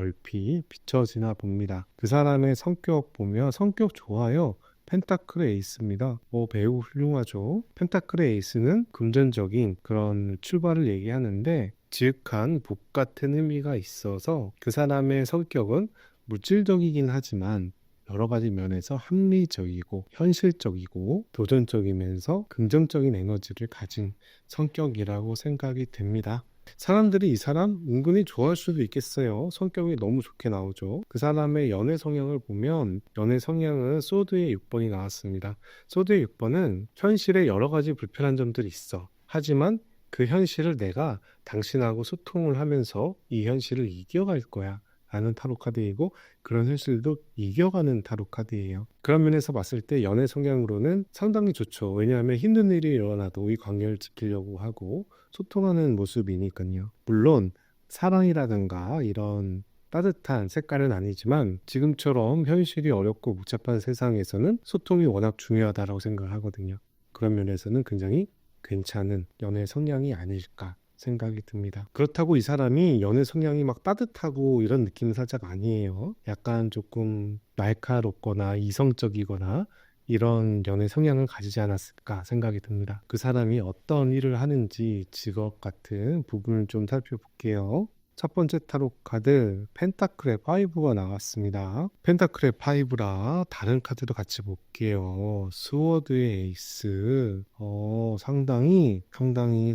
비춰지나 봅니다. 그 사람의 성격 보면 성격 좋아요. 펜타클의 에이스입니다. 매우 훌륭하죠. 펜타클의 에이스는 금전적인 그런 출발을 얘기하는데 지극한 복 같은 의미가 있어서 그 사람의 성격은 물질적이긴 하지만 여러 가지 면에서 합리적이고 현실적이고 도전적이면서 긍정적인 에너지를 가진 성격이라고 생각이 됩니다. 사람들이 이 사람 은근히 좋아할 수도 있겠어요. 성격이 너무 좋게 나오죠. 그 사람의 연애 성향을 보면 연애 성향은 소드의 6번이 나왔습니다. 소드의 6번은 현실에 여러 가지 불편한 점들이 있어. 하지만 그 현실을 내가 당신하고 소통을 하면서 이 현실을 이겨갈 거야 라는 타로 카드이고, 그런 현실도 이겨가는 타로 카드예요. 그런 면에서 봤을 때 연애 성향으로는 상당히 좋죠. 왜냐하면 힘든 일이 일어나도 이 관계를 지키려고 하고 소통하는 모습이니까요. 물론 사랑이라든가 이런 따뜻한 색깔은 아니지만 지금처럼 현실이 어렵고 복잡한 세상에서는 소통이 워낙 중요하다고 생각을 하거든요. 그런 면에서는 굉장히 괜찮은 연애 성향이 아닐까 생각이 듭니다. 그렇다고 이 사람이 연애 성향이 막 따뜻하고 이런 느낌은 살짝 아니에요. 약간 조금 날카롭거나 이성적이거나 이런 연애 성향을 가지지 않았을까 생각이 듭니다. 그 사람이 어떤 일을 하는지 직업 같은 부분을 좀 살펴볼게요. 첫 번째 타로 카드 펜타클의 5가 나왔습니다. 펜타클의 5라 다른 카드도 같이 볼게요. 스워드의 에이스. 상당히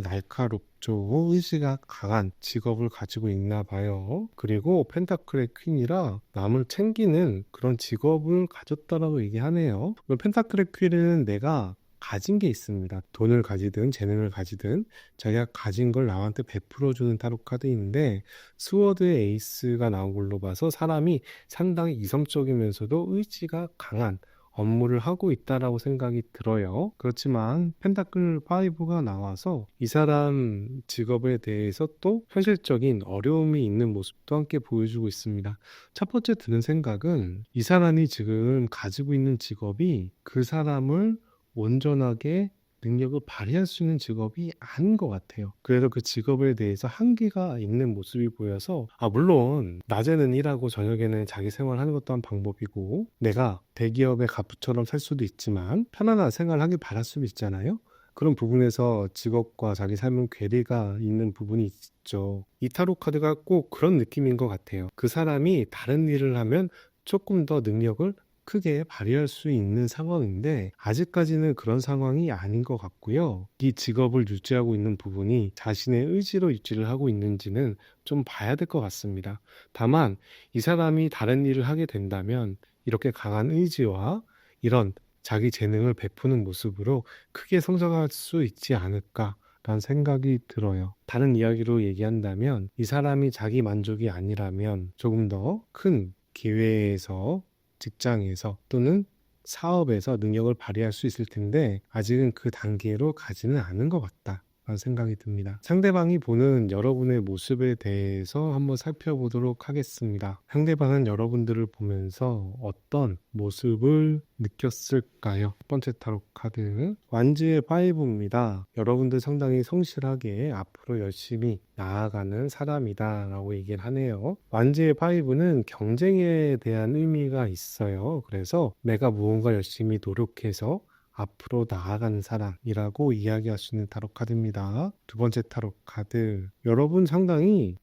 날카롭죠. 의지가 강한 직업을 가지고 있나 봐요. 그리고 펜타클의 퀸이라 남을 챙기는 그런 직업을 가졌다라고 얘기하네요. 펜타클의 퀸은 내가 가진 게 있습니다. 돈을 가지든 재능을 가지든 자기가 가진 걸 남한테 베풀어주는 타로 카드인데, 스워드의 에이스가 나온 걸로 봐서 사람이 상당히 이성적이면서도 의지가 강한 업무를 하고 있다라고 생각이 들어요. 그렇지만 펜타클 5가 나와서 이 사람 직업에 대해서 또 현실적인 어려움이 있는 모습도 함께 보여주고 있습니다. 첫 번째 드는 생각은 이 사람이 지금 가지고 있는 직업이 그 사람을 온전하게 능력을 발휘할 수 있는 직업이 아닌 것 같아요. 그래서 그 직업에 대해서 한계가 있는 모습이 보여서 물론 낮에는 일하고 저녁에는 자기 생활하는 것도 한 방법이고 내가 대기업의 갑부처럼 살 수도 있지만 편안한 생활을 하길 바랄 수도 있잖아요. 그런 부분에서 직업과 자기 삶은 괴리가 있는 부분이 있죠. 이 타로 카드가 꼭 그런 느낌인 것 같아요. 그 사람이 다른 일을 하면 조금 더 능력을 크게 발휘할 수 있는 상황인데 아직까지는 그런 상황이 아닌 것 같고요. 이 직업을 유지하고 있는 부분이 자신의 의지로 유지를 하고 있는지는 좀 봐야 될 것 같습니다. 다만 이 사람이 다른 일을 하게 된다면 이렇게 강한 의지와 이런 자기 재능을 베푸는 모습으로 크게 성장할 수 있지 않을까 라는 생각이 들어요. 다른 이야기로 얘기한다면 이 사람이 자기 만족이 아니라면 조금 더 큰 기회에서 직장에서 또는 사업에서 능력을 발휘할 수 있을 텐데 아직은 그 단계로 가지는 않은 것 같다 라는 생각이 듭니다. 상대방이 보는 여러분의 모습에 대해서 한번 살펴보도록 하겠습니다. 상대방은 여러분들을 보면서 어떤 모습을 느꼈을까요? 첫 번째 타로 카드 완지의 5입니다. 여러분들 상당히 성실하게 앞으로 열심히 나아가는 사람이다 라고 얘기를 하네요. 완지의 5는 경쟁에 대한 의미가 있어요. 그래서 내가 무언가 열심히 노력해서 앞으로 나아가는 사람이라고 이야기할 수 있는 타로 카드입니다. 두 번째 타로 카드 여러분 상당히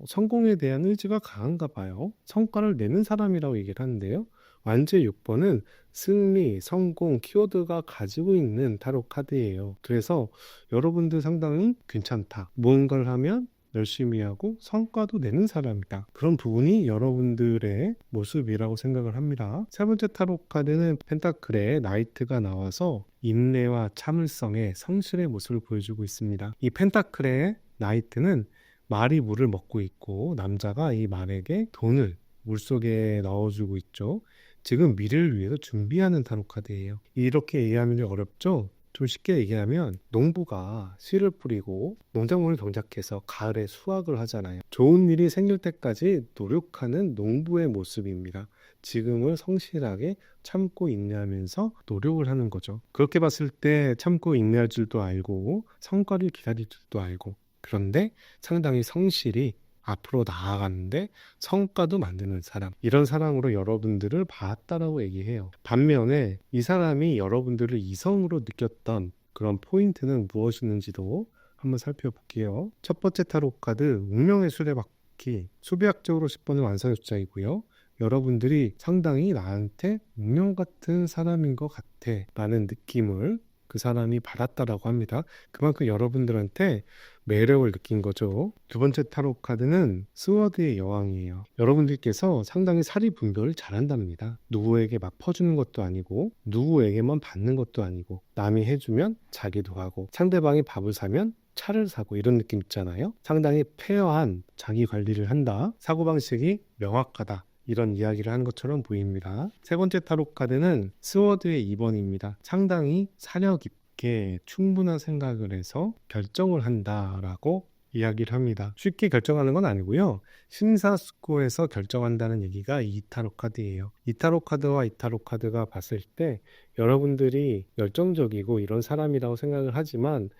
성공에 대한 의지가 강한가 봐요. 성과를 내는 사람이라고 얘기를 하는데요. 완지의 6번은 승리, 성공, 키워드가 가지고 있는 타로 카드예요. 그래서 여러분들 상당히 괜찮다. 무언가를 하면 열심히 하고 성과도 내는 사람이다. 그런 부분이 여러분들의 모습이라고 생각을 합니다. 세 번째 타로 카드는 펜타클의 나이트가 나와서 인내와 참을성의 성실의 모습을 보여주고 있습니다. 이 펜타클의 나이트는 말이 물을 먹고 있고 남자가 이 말에게 돈을 물속에 넣어주고 있죠. 지금 미래를 위해서 준비하는 타로 카드예요. 이렇게 이해하면 좀 어렵죠? 좀 쉽게 얘기하면 농부가 씨를 뿌리고 농작물을 정작해서 가을에 수확을 하잖아요. 좋은 일이 생길 때까지 노력하는 농부의 모습입니다. 지금을 성실하게 참고 인내하면서 노력을 하는 거죠. 그렇게 봤을 때 참고 인내할 줄도 알고 성과를 기다릴 줄도 알고 그런데 상당히 성실히 앞으로 나아가는데 성과도 만드는 사람 이런 사람으로 여러분들을 봤다라고 얘기해요. 반면에 이 사람이 여러분들을 이성으로 느꼈던 그런 포인트는 무엇이었는지도 한번 살펴볼게요. 첫 번째 타로 카드 운명의 수레바퀴 수비학적으로 10번은 완성의 숫자이고요. 여러분들이 상당히 나한테 운명 같은 사람인 것 같아 라는 느낌을 그 사람이 받았다라고 합니다. 그만큼 여러분들한테 매력을 느낀 거죠. 두 번째 타로 카드는 스워드의 여왕이에요. 여러분들께서 상당히 사리 분별을 잘한답니다. 누구에게 막 퍼주는 것도 아니고 누구에게만 받는 것도 아니고 남이 해주면 자기도 하고 상대방이 밥을 사면 차를 사고 이런 느낌 있잖아요. 상당히 페어한 자기 관리를 한다. 사고방식이 명확하다. 이런 이야기를 한 것처럼 보입니다. 세 번째 타로 카드는 스워드의 2번입니다. 상당히 사려 깊게 충분한 생각을 해서 결정을 한다라고 이야기를 합니다. 쉽게 결정하는 건 아니고요. 심사숙고해서 결정한다는 얘기가 이 타로 카드예요. 이 타로 카드와 이 타로 카드가 봤을 때 여러분들이 열정적이고 이런 사람이라고 생각을 하지만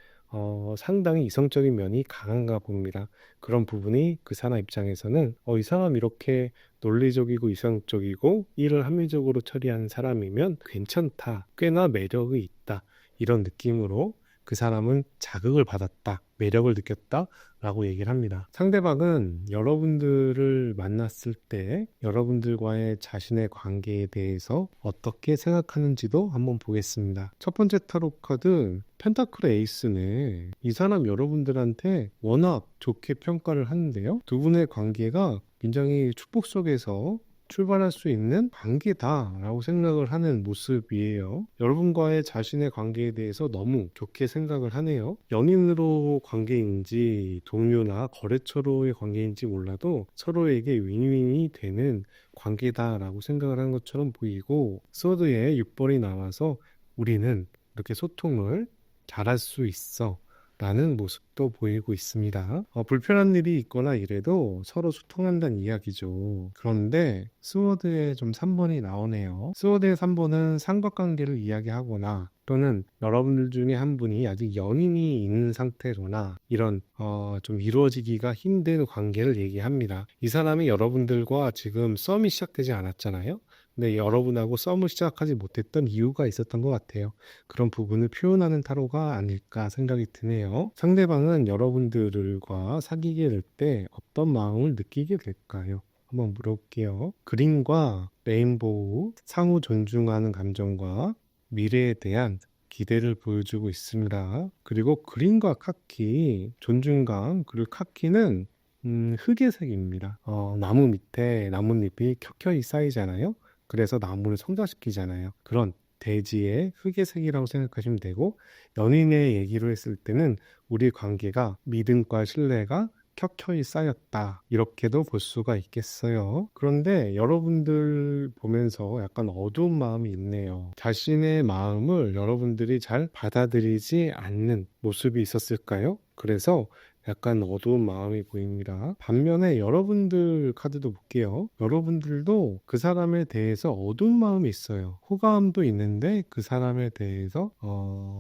상당히 이성적인 면이 강한가 봅니다. 그런 부분이 그 사람 입장에서는 이 사람 이렇게 논리적이고 이성적이고 일을 합리적으로 처리하는 사람이면 괜찮다, 꽤나 매력이 있다 이런 느낌으로 그 사람은 자극을 받았다, 매력을 느꼈다 라고 얘기를 합니다. 상대방은 여러분들을 만났을 때 여러분들과의 자신의 관계에 대해서 어떻게 생각하는지도 한번 보겠습니다. 첫 번째 타로 카드 펜타클의 에이스네. 이 사람 여러분들한테 워낙 좋게 평가를 하는데요. 두 분의 관계가 굉장히 축복 속에서 출발할 수 있는 관계다라고 생각을 하는 모습이에요. 여러분과의 자신의 관계에 대해서 너무 좋게 생각을 하네요. 연인으로 관계인지 동료나 거래처로의 관계인지 몰라도 서로에게 윈윈이 되는 관계다라고 생각을 하는 것처럼 보이고, 소드에 6번이 나와서 우리는 이렇게 소통을 잘할 수 있어 라는 모습도 보이고 있습니다. 불편한 일이 있거나 이래도 서로 소통한다는 이야기죠. 그런데 스워드의 좀 3번이 나오네요. 스워드의 3번은 삼각관계를 이야기하거나 또는 여러분들 중에 한 분이 아직 연인이 있는 상태로나 이런 좀 이루어지기가 힘든 관계를 얘기합니다. 이 사람이 여러분들과 지금 썸이 시작되지 않았잖아요. 근데 여러분하고 썸을 시작하지 못했던 이유가 있었던 것 같아요. 그런 부분을 표현하는 타로가 아닐까 생각이 드네요. 상대방은 여러분들과 사귀게 될 때 어떤 마음을 느끼게 될까요? 한번 물어볼게요. 그린과 레인보우, 상호 존중하는 감정과 미래에 대한 기대를 보여주고 있습니다. 그리고 그린과 카키, 존중감, 그리고 카키는 흙의 색입니다. 나무 밑에 나뭇잎이 켜켜이 쌓이잖아요. 그래서 나무를 성장시키잖아요. 그런 대지의 흙의 색이라고 생각하시면 되고, 연인의 얘기로 했을 때는 우리 관계가 믿음과 신뢰가 켜켜이 쌓였다, 이렇게도 볼 수가 있겠어요. 그런데 여러분들 보면서 약간 어두운 마음이 있네요. 자신의 마음을 여러분들이 잘 받아들이지 않는 모습이 있었을까요? 그래서 약간 어두운 마음이 보입니다. 반면에 여러분들 카드도 볼게요. 여러분들도 그 사람에 대해서 어두운 마음이 있어요. 호감도 있는데 그 사람에 대해서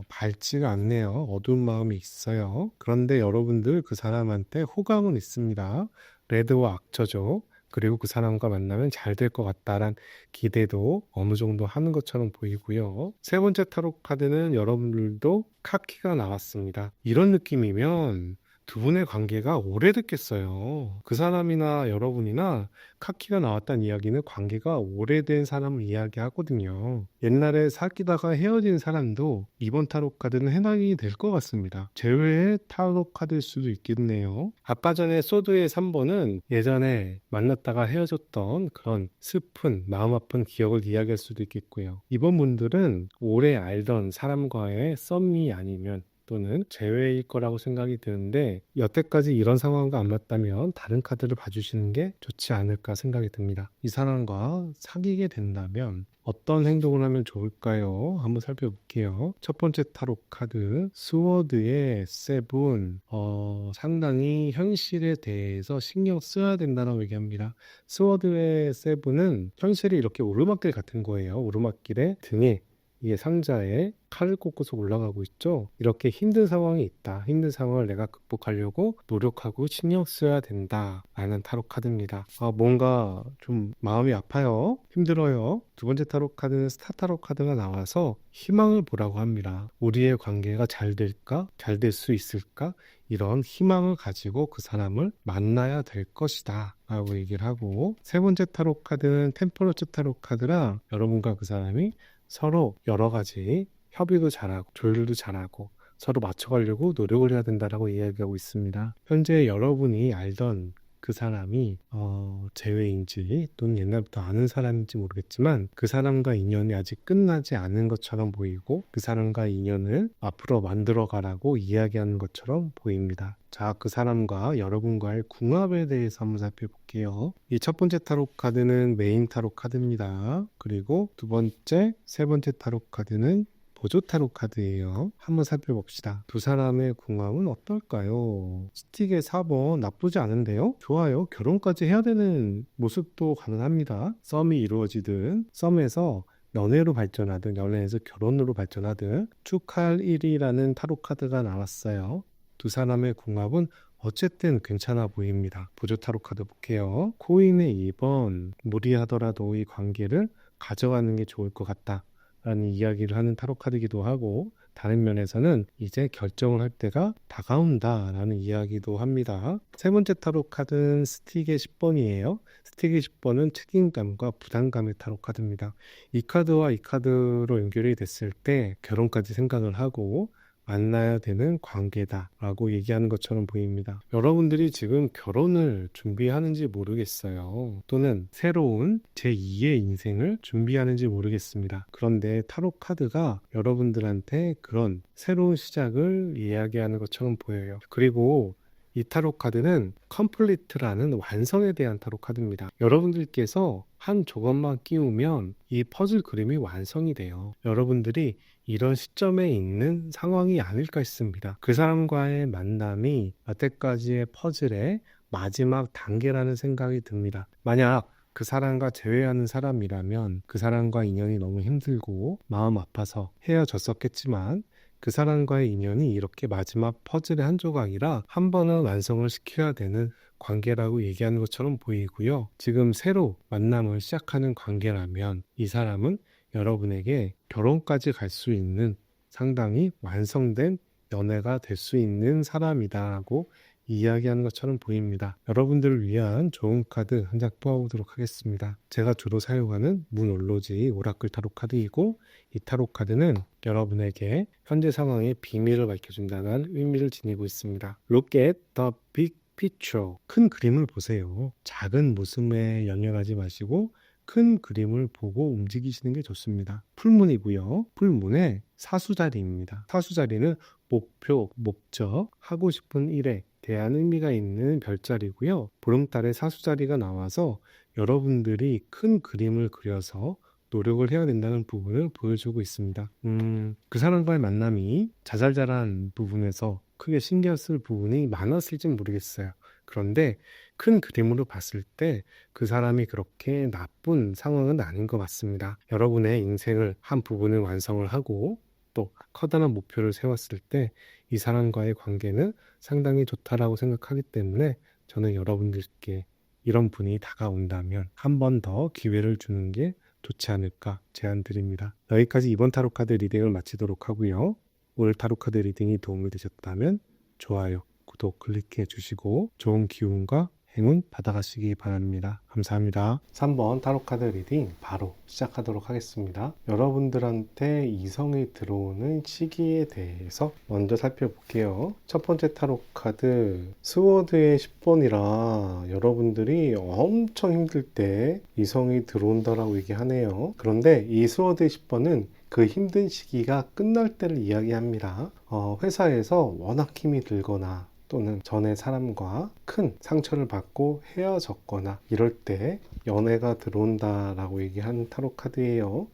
밝지가 않네요. 어두운 마음이 있어요. 그런데 여러분들 그 사람한테 호감은 있습니다. 레드와 악처죠. 그리고 그 사람과 만나면 잘 될 것 같다란 기대도 어느 정도 하는 것처럼 보이고요. 세 번째 타로 카드는 여러분들도 카키가 나왔습니다. 이런 느낌이면 두 분의 관계가 오래됐겠어요. 그 사람이나 여러분이나 카키가 나왔다는 이야기는 관계가 오래된 사람을 이야기하거든요. 옛날에 사귀다가 헤어진 사람도 이번 타로 카드는 해당이 될 것 같습니다. 제외의 타로 카드일 수도 있겠네요. 아까 전에 소드의 3번은 예전에 만났다가 헤어졌던 그런 슬픈 마음 아픈 기억을 이야기할 수도 있겠고요. 이번 분들은 오래 알던 사람과의 썸이 아니면 또는 제외일 거라고 생각이 드는데, 여태까지 이런 상황과 안 맞다면 다른 카드를 봐주시는 게 좋지 않을까 생각이 듭니다. 이 사람과 사귀게 된다면 어떤 행동을 하면 좋을까요? 한번 살펴볼게요. 첫 번째 타로 카드 스워드의 세븐, 상당히 현실에 대해서 신경 써야 된다고 얘기합니다. 스워드의 세븐은 현실이 이렇게 오르막길 같은 거예요. 오르막길에 등에 이게 상자에 칼을 꽂고서 올라가고 있죠. 이렇게 힘든 상황이 있다. 힘든 상황을 내가 극복하려고 노력하고 신경 써야 된다 라는 타로 카드입니다. 뭔가 좀 마음이 아파요. 힘들어요. 두 번째 타로 카드는 스타 타로 카드가 나와서 희망을 보라고 합니다. 우리의 관계가 잘 될까? 잘 될 수 있을까? 이런 희망을 가지고 그 사람을 만나야 될 것이다 라고 얘기를 하고, 세 번째 타로 카드는 템퍼러처 타로 카드라 여러분과 그 사람이 서로 여러 가지 협의도 잘하고 조율도 잘하고 서로 맞춰가려고 노력을 해야 된다라고 이야기하고 있습니다. 현재 여러분이 알던 그 사람이 제외인지 또는 옛날부터 아는 사람인지 모르겠지만 그 사람과 인연이 아직 끝나지 않은 것처럼 보이고, 그 사람과 인연을 앞으로 만들어 가라고 이야기하는 것처럼 보입니다. 자, 그 사람과 여러분과의 궁합에 대해서 한번 살펴볼게요. 이 첫 번째 타로 카드는 메인 타로 카드입니다. 그리고 두 번째, 세 번째 타로 카드는 보조 타로 카드예요. 한번 살펴봅시다. 두 사람의 궁합은 어떨까요? 스틱의 4번 나쁘지 않은데요? 좋아요. 결혼까지 해야 되는 모습도 가능합니다. 썸이 이루어지든 썸에서 연애로 발전하든 연애에서 결혼으로 발전하든 축하할 일이라는 타로 카드가 나왔어요. 두 사람의 궁합은 어쨌든 괜찮아 보입니다. 보조 타로 카드 볼게요. 코인의 2번, 무리하더라도 이 관계를 가져가는 게 좋을 것 같다 라는 이야기를 하는 타로 카드이기도 하고, 다른 면에서는 이제 결정을 할 때가 다가온다 라는 이야기도 합니다. 세 번째 타로 카드는 스틱의 10번이에요. 스틱의 10번은 책임감과 부담감의 타로 카드입니다. 이 카드와 이 카드로 연결이 됐을 때 결혼까지 생각을 하고 만나야 되는 관계다라고 얘기하는 것처럼 보입니다. 여러분들이 지금 결혼을 준비하는지 모르겠어요. 또는 새로운 제2의 인생을 준비하는지 모르겠습니다. 그런데 타로 카드가 여러분들한테 그런 새로운 시작을 이야기하는 것처럼 보여요. 그리고 이 타로 카드는 컴플리트라는 완성에 대한 타로 카드입니다. 여러분들께서 한 조각만 끼우면 이 퍼즐 그림이 완성이 돼요. 여러분들이 이런 시점에 있는 상황이 아닐까 싶습니다. 그 사람과의 만남이 여태까지의 퍼즐의 마지막 단계라는 생각이 듭니다. 만약 그 사람과 재회하는 사람이라면 그 사람과 인연이 너무 힘들고 마음 아파서 헤어졌었겠지만 그 사람과의 인연이 이렇게 마지막 퍼즐의 한 조각이라 한 번은 완성을 시켜야 되는 관계라고 얘기하는 것처럼 보이고요. 지금 새로 만남을 시작하는 관계라면 이 사람은 여러분에게 결혼까지 갈 수 있는 상당히 완성된 연애가 될 수 있는 사람이다라고 이야기하는 것처럼 보입니다. 여러분들을 위한 좋은 카드 한 장 뽑아보도록 하겠습니다. 제가 주로 사용하는 문올로지 오라클 타로 카드이고 이 타로 카드는 여러분에게 현재 상황의 비밀을 밝혀준다는 의미를 지니고 있습니다. Look at the big picture. 큰 그림을 보세요. 작은 모습에 연연하지 마시고 큰 그림을 보고 움직이시는 게 좋습니다. 풀문이고요. 풀문의 사수자리입니다. 사수자리는 목표, 목적, 하고 싶은 일에 대한 의미가 있는 별자리고요. 보름달에 사수자리가 나와서 여러분들이 큰 그림을 그려서 노력을 해야 된다는 부분을 보여주고 있습니다. 그 사람과의 만남이 자잘자잘한 부분에서 크게 신경 쓸 부분이 많았을진 모르겠어요. 그런데 큰 그림으로 봤을 때 그 사람이 그렇게 나쁜 상황은 아닌 것 같습니다. 여러분의 인생을 한 부분을 완성을 하고 또 커다란 목표를 세웠을 때 이 사람과의 관계는 상당히 좋다라고 생각하기 때문에 저는 여러분들께 이런 분이 다가온다면 한 번 더 기회를 주는 게 좋지 않을까 제안드립니다. 여기까지 이번 타로카드 리딩을 마치도록 하고요. 오늘 타로카드 리딩이 도움이 되셨다면 좋아요, 구독 클릭해 주시고 좋은 기운과 행운 받아가시기 바랍니다. 감사합니다. 3번 타로카드 리딩 바로 시작하도록 하겠습니다. 여러분들한테 이성이 들어오는 시기에 대해서 먼저 살펴볼게요. 첫 번째 타로카드 스워드의 10번이라 여러분들이 엄청 힘들 때 이성이 들어온다라고 얘기하네요. 그런데 이 스워드의 10번은 그 힘든 시기가 끝날 때를 이야기합니다. 회사에서 워낙 힘이 들거나 또는 전에 사람과 큰 상처를 받고 헤어졌거나 이럴 때 연애가 들어온다라고 얘기하는 타로 카드예요.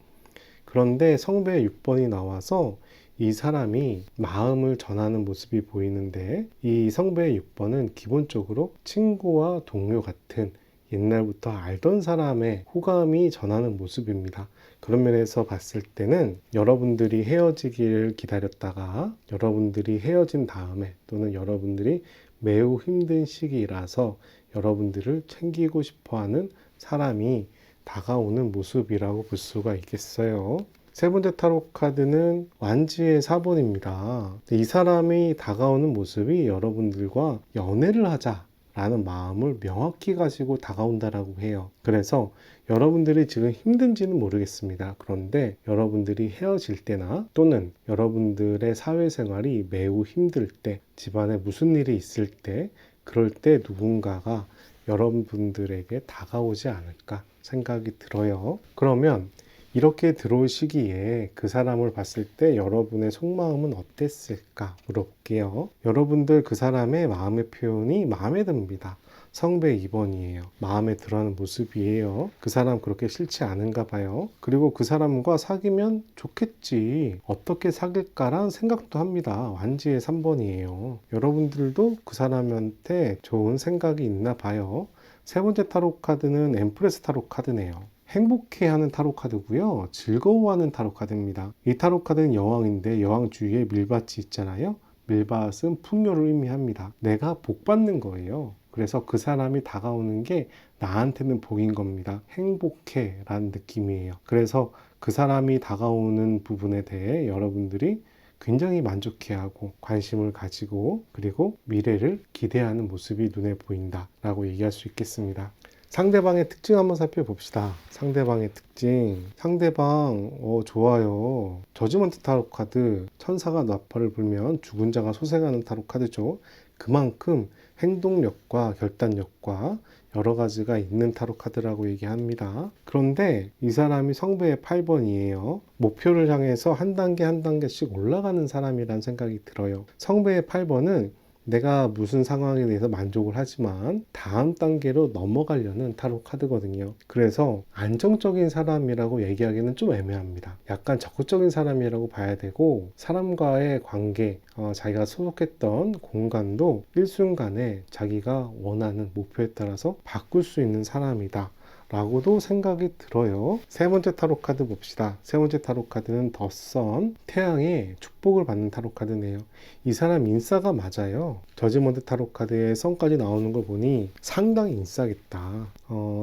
그런데 성배의 6번이 나와서 이 사람이 마음을 전하는 모습이 보이는데 이 성배의 6번은 기본적으로 친구와 동료 같은 옛날부터 알던 사람의 호감이 전하는 모습입니다. 그런 면에서 봤을 때는 여러분들이 헤어지기를 기다렸다가 여러분들이 헤어진 다음에 또는 여러분들이 매우 힘든 시기라서 여러분들을 챙기고 싶어하는 사람이 다가오는 모습이라고 볼 수가 있겠어요. 세 번째 타로 카드는 완지의 4번입니다. 이 사람이 다가오는 모습이 여러분들과 연애를 하자 라는 마음을 명확히 가지고 다가온다라고 해요. 그래서 여러분들이 지금 힘든지는 모르겠습니다. 그런데 여러분들이 헤어질 때나 또는 여러분들의 사회생활이 매우 힘들 때, 집안에 무슨 일이 있을 때, 그럴 때 누군가가 여러분들에게 다가오지 않을까 생각이 들어요. 그러면 이렇게 들어올 시기에 그 사람을 봤을 때 여러분의 속마음은 어땠을까 물어볼게요. 여러분들 그 사람의 마음의 표현이 마음에 듭니다. 성배 2번이에요. 마음에 들어하는 모습이에요. 그 사람 그렇게 싫지 않은가 봐요. 그리고 그 사람과 사귀면 좋겠지. 어떻게 사귈까라는 생각도 합니다. 완지의 3번이에요. 여러분들도 그 사람한테 좋은 생각이 있나 봐요. 세 번째 타로 카드는 엠프레스 타로 카드네요. 행복해하는 타로 카드고요. 즐거워하는 타로 카드입니다. 이 타로 카드는 여왕인데 여왕 주위에 밀밭이 있잖아요. 밀밭은 풍요를 의미합니다. 내가 복 받는 거예요. 그래서 그 사람이 다가오는 게 나한테는 복인 겁니다. 행복해 라는 느낌이에요. 그래서 그 사람이 다가오는 부분에 대해 여러분들이 굉장히 만족해하고 관심을 가지고 그리고 미래를 기대하는 모습이 눈에 보인다 라고 얘기할 수 있겠습니다. 상대방의 특징 한번 살펴봅시다. 상대방의 특징. 상대방, 좋아요. 저지먼트 타로 카드. 천사가 나팔을 불면 죽은 자가 소생하는 타로 카드죠. 그만큼 행동력과 결단력과 여러 가지가 있는 타로 카드라고 얘기합니다. 그런데 이 사람이 성배의 8번이에요. 목표를 향해서 한 단계 한 단계씩 올라가는 사람이란 생각이 들어요. 성배의 8번은 내가 무슨 상황에 대해서 만족을 하지만 다음 단계로 넘어가려는 타로 카드거든요. 그래서 안정적인 사람이라고 얘기하기는 좀 애매합니다. 약간 적극적인 사람이라고 봐야 되고, 사람과의 관계, 자기가 소속했던 공간도 일순간에 자기가 원하는 목표에 따라서 바꿀 수 있는 사람이다 라고도 생각이 들어요. 세 번째 타로 카드 봅시다. 세 번째 타로 카드는 더 선, 태양의 축복을 받는 타로 카드네요. 이 사람 인싸가 맞아요. 저지먼트 타로 카드에 선까지 나오는 걸 보니 상당히 인싸겠다.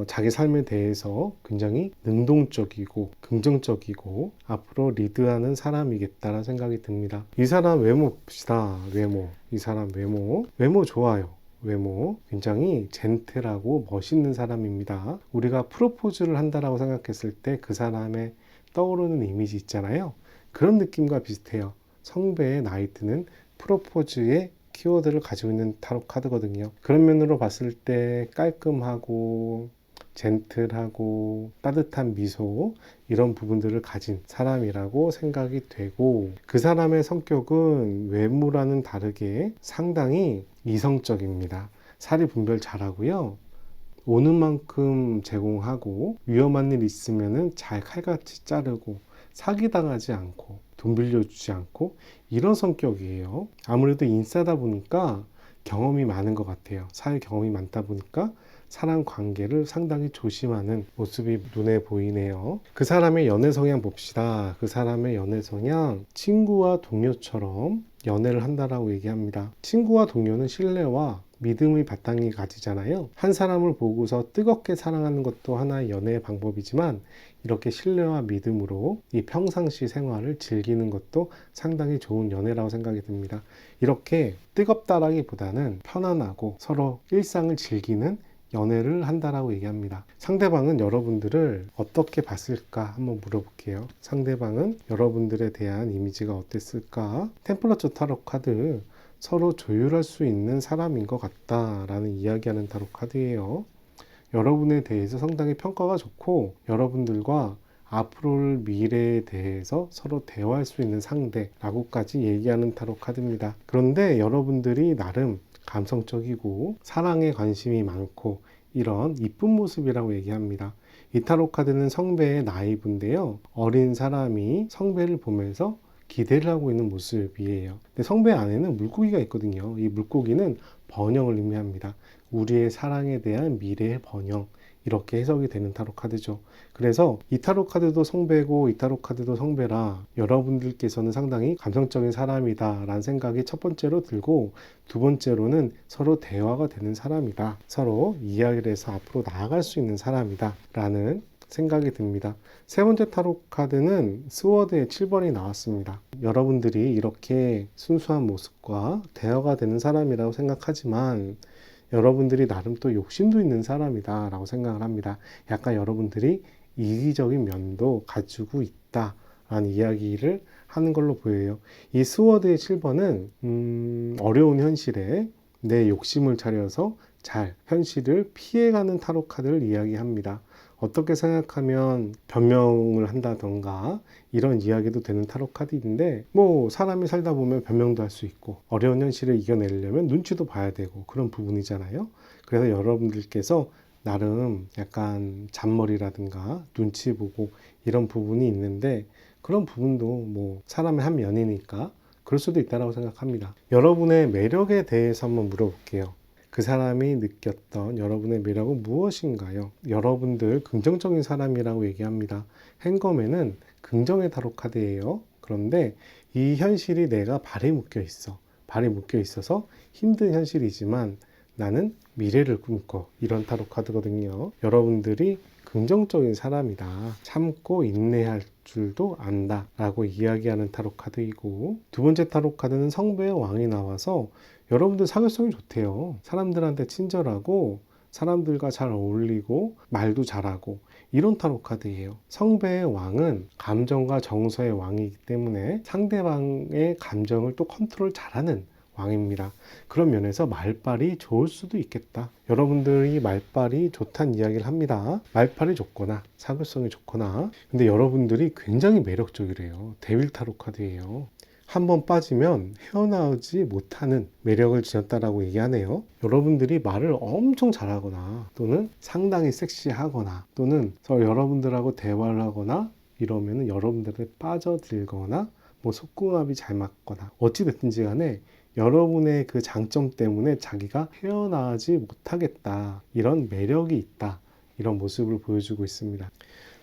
자기 삶에 대해서 굉장히 능동적이고 긍정적이고 앞으로 리드하는 사람이겠다라는 생각이 듭니다. 이 사람 외모 봅시다. 외모. 이 사람 외모 좋아요. 외모 굉장히 젠틀하고 멋있는 사람입니다. 우리가 프로포즈를 한다라고 생각했을 때 그 사람의 떠오르는 이미지 있잖아요. 그런 느낌과 비슷해요. 성배의 나이트는 프로포즈의 키워드를 가지고 있는 타로 카드거든요. 그런 면으로 봤을 때 깔끔하고 젠틀하고 따뜻한 미소, 이런 부분들을 가진 사람이라고 생각이 되고, 그 사람의 성격은 외모와는 다르게 상당히 이성적입니다. 사리 분별 잘하고요. 오는 만큼 제공하고, 위험한 일 있으면 잘 칼같이 자르고, 사기당하지 않고 돈 빌려주지 않고, 이런 성격이에요. 아무래도 인싸다 보니까 경험이 많은 것 같아요. 사회 경험이 많다 보니까 사람 관계를 상당히 조심하는 모습이 눈에 보이네요. 그 사람의 연애 성향 봅시다. 그 사람의 연애 성향, 친구와 동료처럼 연애를 한다라고 얘기합니다. 친구와 동료는 신뢰와 믿음의 바탕이 가지잖아요. 한 사람을 보고서 뜨겁게 사랑하는 것도 하나의 연애의 방법이지만, 이렇게 신뢰와 믿음으로 이 평상시 생활을 즐기는 것도 상당히 좋은 연애라고 생각이 듭니다. 이렇게 뜨겁다라기보다는 편안하고 서로 일상을 즐기는 연애를 한다라고 얘기합니다. 상대방은 여러분들을 어떻게 봤을까 한번 물어볼게요. 상대방은 여러분들에 대한 이미지가 어땠을까? 템플러처 타로 카드, 서로 조율할 수 있는 사람인 것 같다라는 이야기하는 타로 카드예요. 여러분에 대해서 상당히 평가가 좋고, 여러분들과 앞으로의 미래에 대해서 서로 대화할 수 있는 상대라고까지 얘기하는 타로 카드입니다. 그런데 여러분들이 나름 감성적이고 사랑에 관심이 많고 이런 이쁜 모습이라고 얘기합니다. 이 타로 카드는 성배의 나이브인데요. 어린 사람이 성배를 보면서 기대를 하고 있는 모습이에요. 근데 성배 안에는 물고기가 있거든요. 이 물고기는 번영을 의미합니다. 우리의 사랑에 대한 미래의 번영, 이렇게 해석이 되는 타로 카드죠. 그래서 이 타로 카드도 성배고 이 타로 카드도 성배라 여러분들께서는 상당히 감성적인 사람이다 라는 생각이 첫 번째로 들고, 두 번째로는 서로 대화가 되는 사람이다, 서로 이야기를 해서 앞으로 나아갈 수 있는 사람이다 라는 생각이 듭니다. 세 번째 타로 카드는 스워드의 7번이 나왔습니다. 여러분들이 이렇게 순수한 모습과 대화가 되는 사람이라고 생각하지만, 여러분들이 나름 또 욕심도 있는 사람이다 라고 생각을 합니다. 약간 여러분들이 이기적인 면도 가지고 있다 라는 이야기를 하는 걸로 보여요. 이 스워드의 7번은 어려운 현실에 내 욕심을 차려서 잘 현실을 피해가는 타로 카드를 이야기합니다. 어떻게 생각하면 변명을 한다던가 이런 이야기도 되는 타로 카드인데, 뭐 사람이 살다 보면 변명도 할 수 있고 어려운 현실을 이겨내려면 눈치도 봐야 되고 그런 부분이잖아요. 그래서 여러분들께서 나름 약간 잔머리라든가 눈치 보고 이런 부분이 있는데, 그런 부분도 뭐 사람의 한 면이니까 그럴 수도 있다고 생각합니다. 여러분의 매력에 대해서 한번 물어볼게요. 그 사람이 느꼈던 여러분의 매력은 무엇인가요? 여러분들 긍정적인 사람이라고 얘기합니다. 행거맨은 긍정의 타로 카드예요. 그런데 이 현실이 내가 발에 묶여 있어. 발에 묶여 있어서 힘든 현실이지만 나는 미래를 꿈꿔. 이런 타로 카드거든요. 여러분들이 긍정적인 사람이다. 참고 인내할 줄도 안다 라고 이야기하는 타로 카드이고, 두 번째 타로 카드는 성배의 왕이 나와서 여러분들 사교성이 좋대요. 사람들한테 친절하고 사람들과 잘 어울리고 말도 잘하고 이런 타로 카드예요. 성배의 왕은 감정과 정서의 왕이기 때문에 상대방의 감정을 또 컨트롤 잘하는 왕입니다. 그런 면에서 말빨이 좋을 수도 있겠다. 여러분들이 말빨이 좋다는 이야기를 합니다. 말빨이 좋거나 사교성이 좋거나. 근데 여러분들이 굉장히 매력적이래요. 데빌 타로 카드예요. 한번 빠지면 헤어나오지 못하는 매력을 지녔다라고 얘기하네요. 여러분들이 말을 엄청 잘하거나 또는 상당히 섹시하거나 또는 여러분들하고 대화를 하거나 이러면 여러분들에 빠져들거나 뭐 속궁합이 잘 맞거나 어찌됐든지 간에 여러분의 그 장점 때문에 자기가 헤어나오지 못하겠다, 이런 매력이 있다, 이런 모습을 보여주고 있습니다.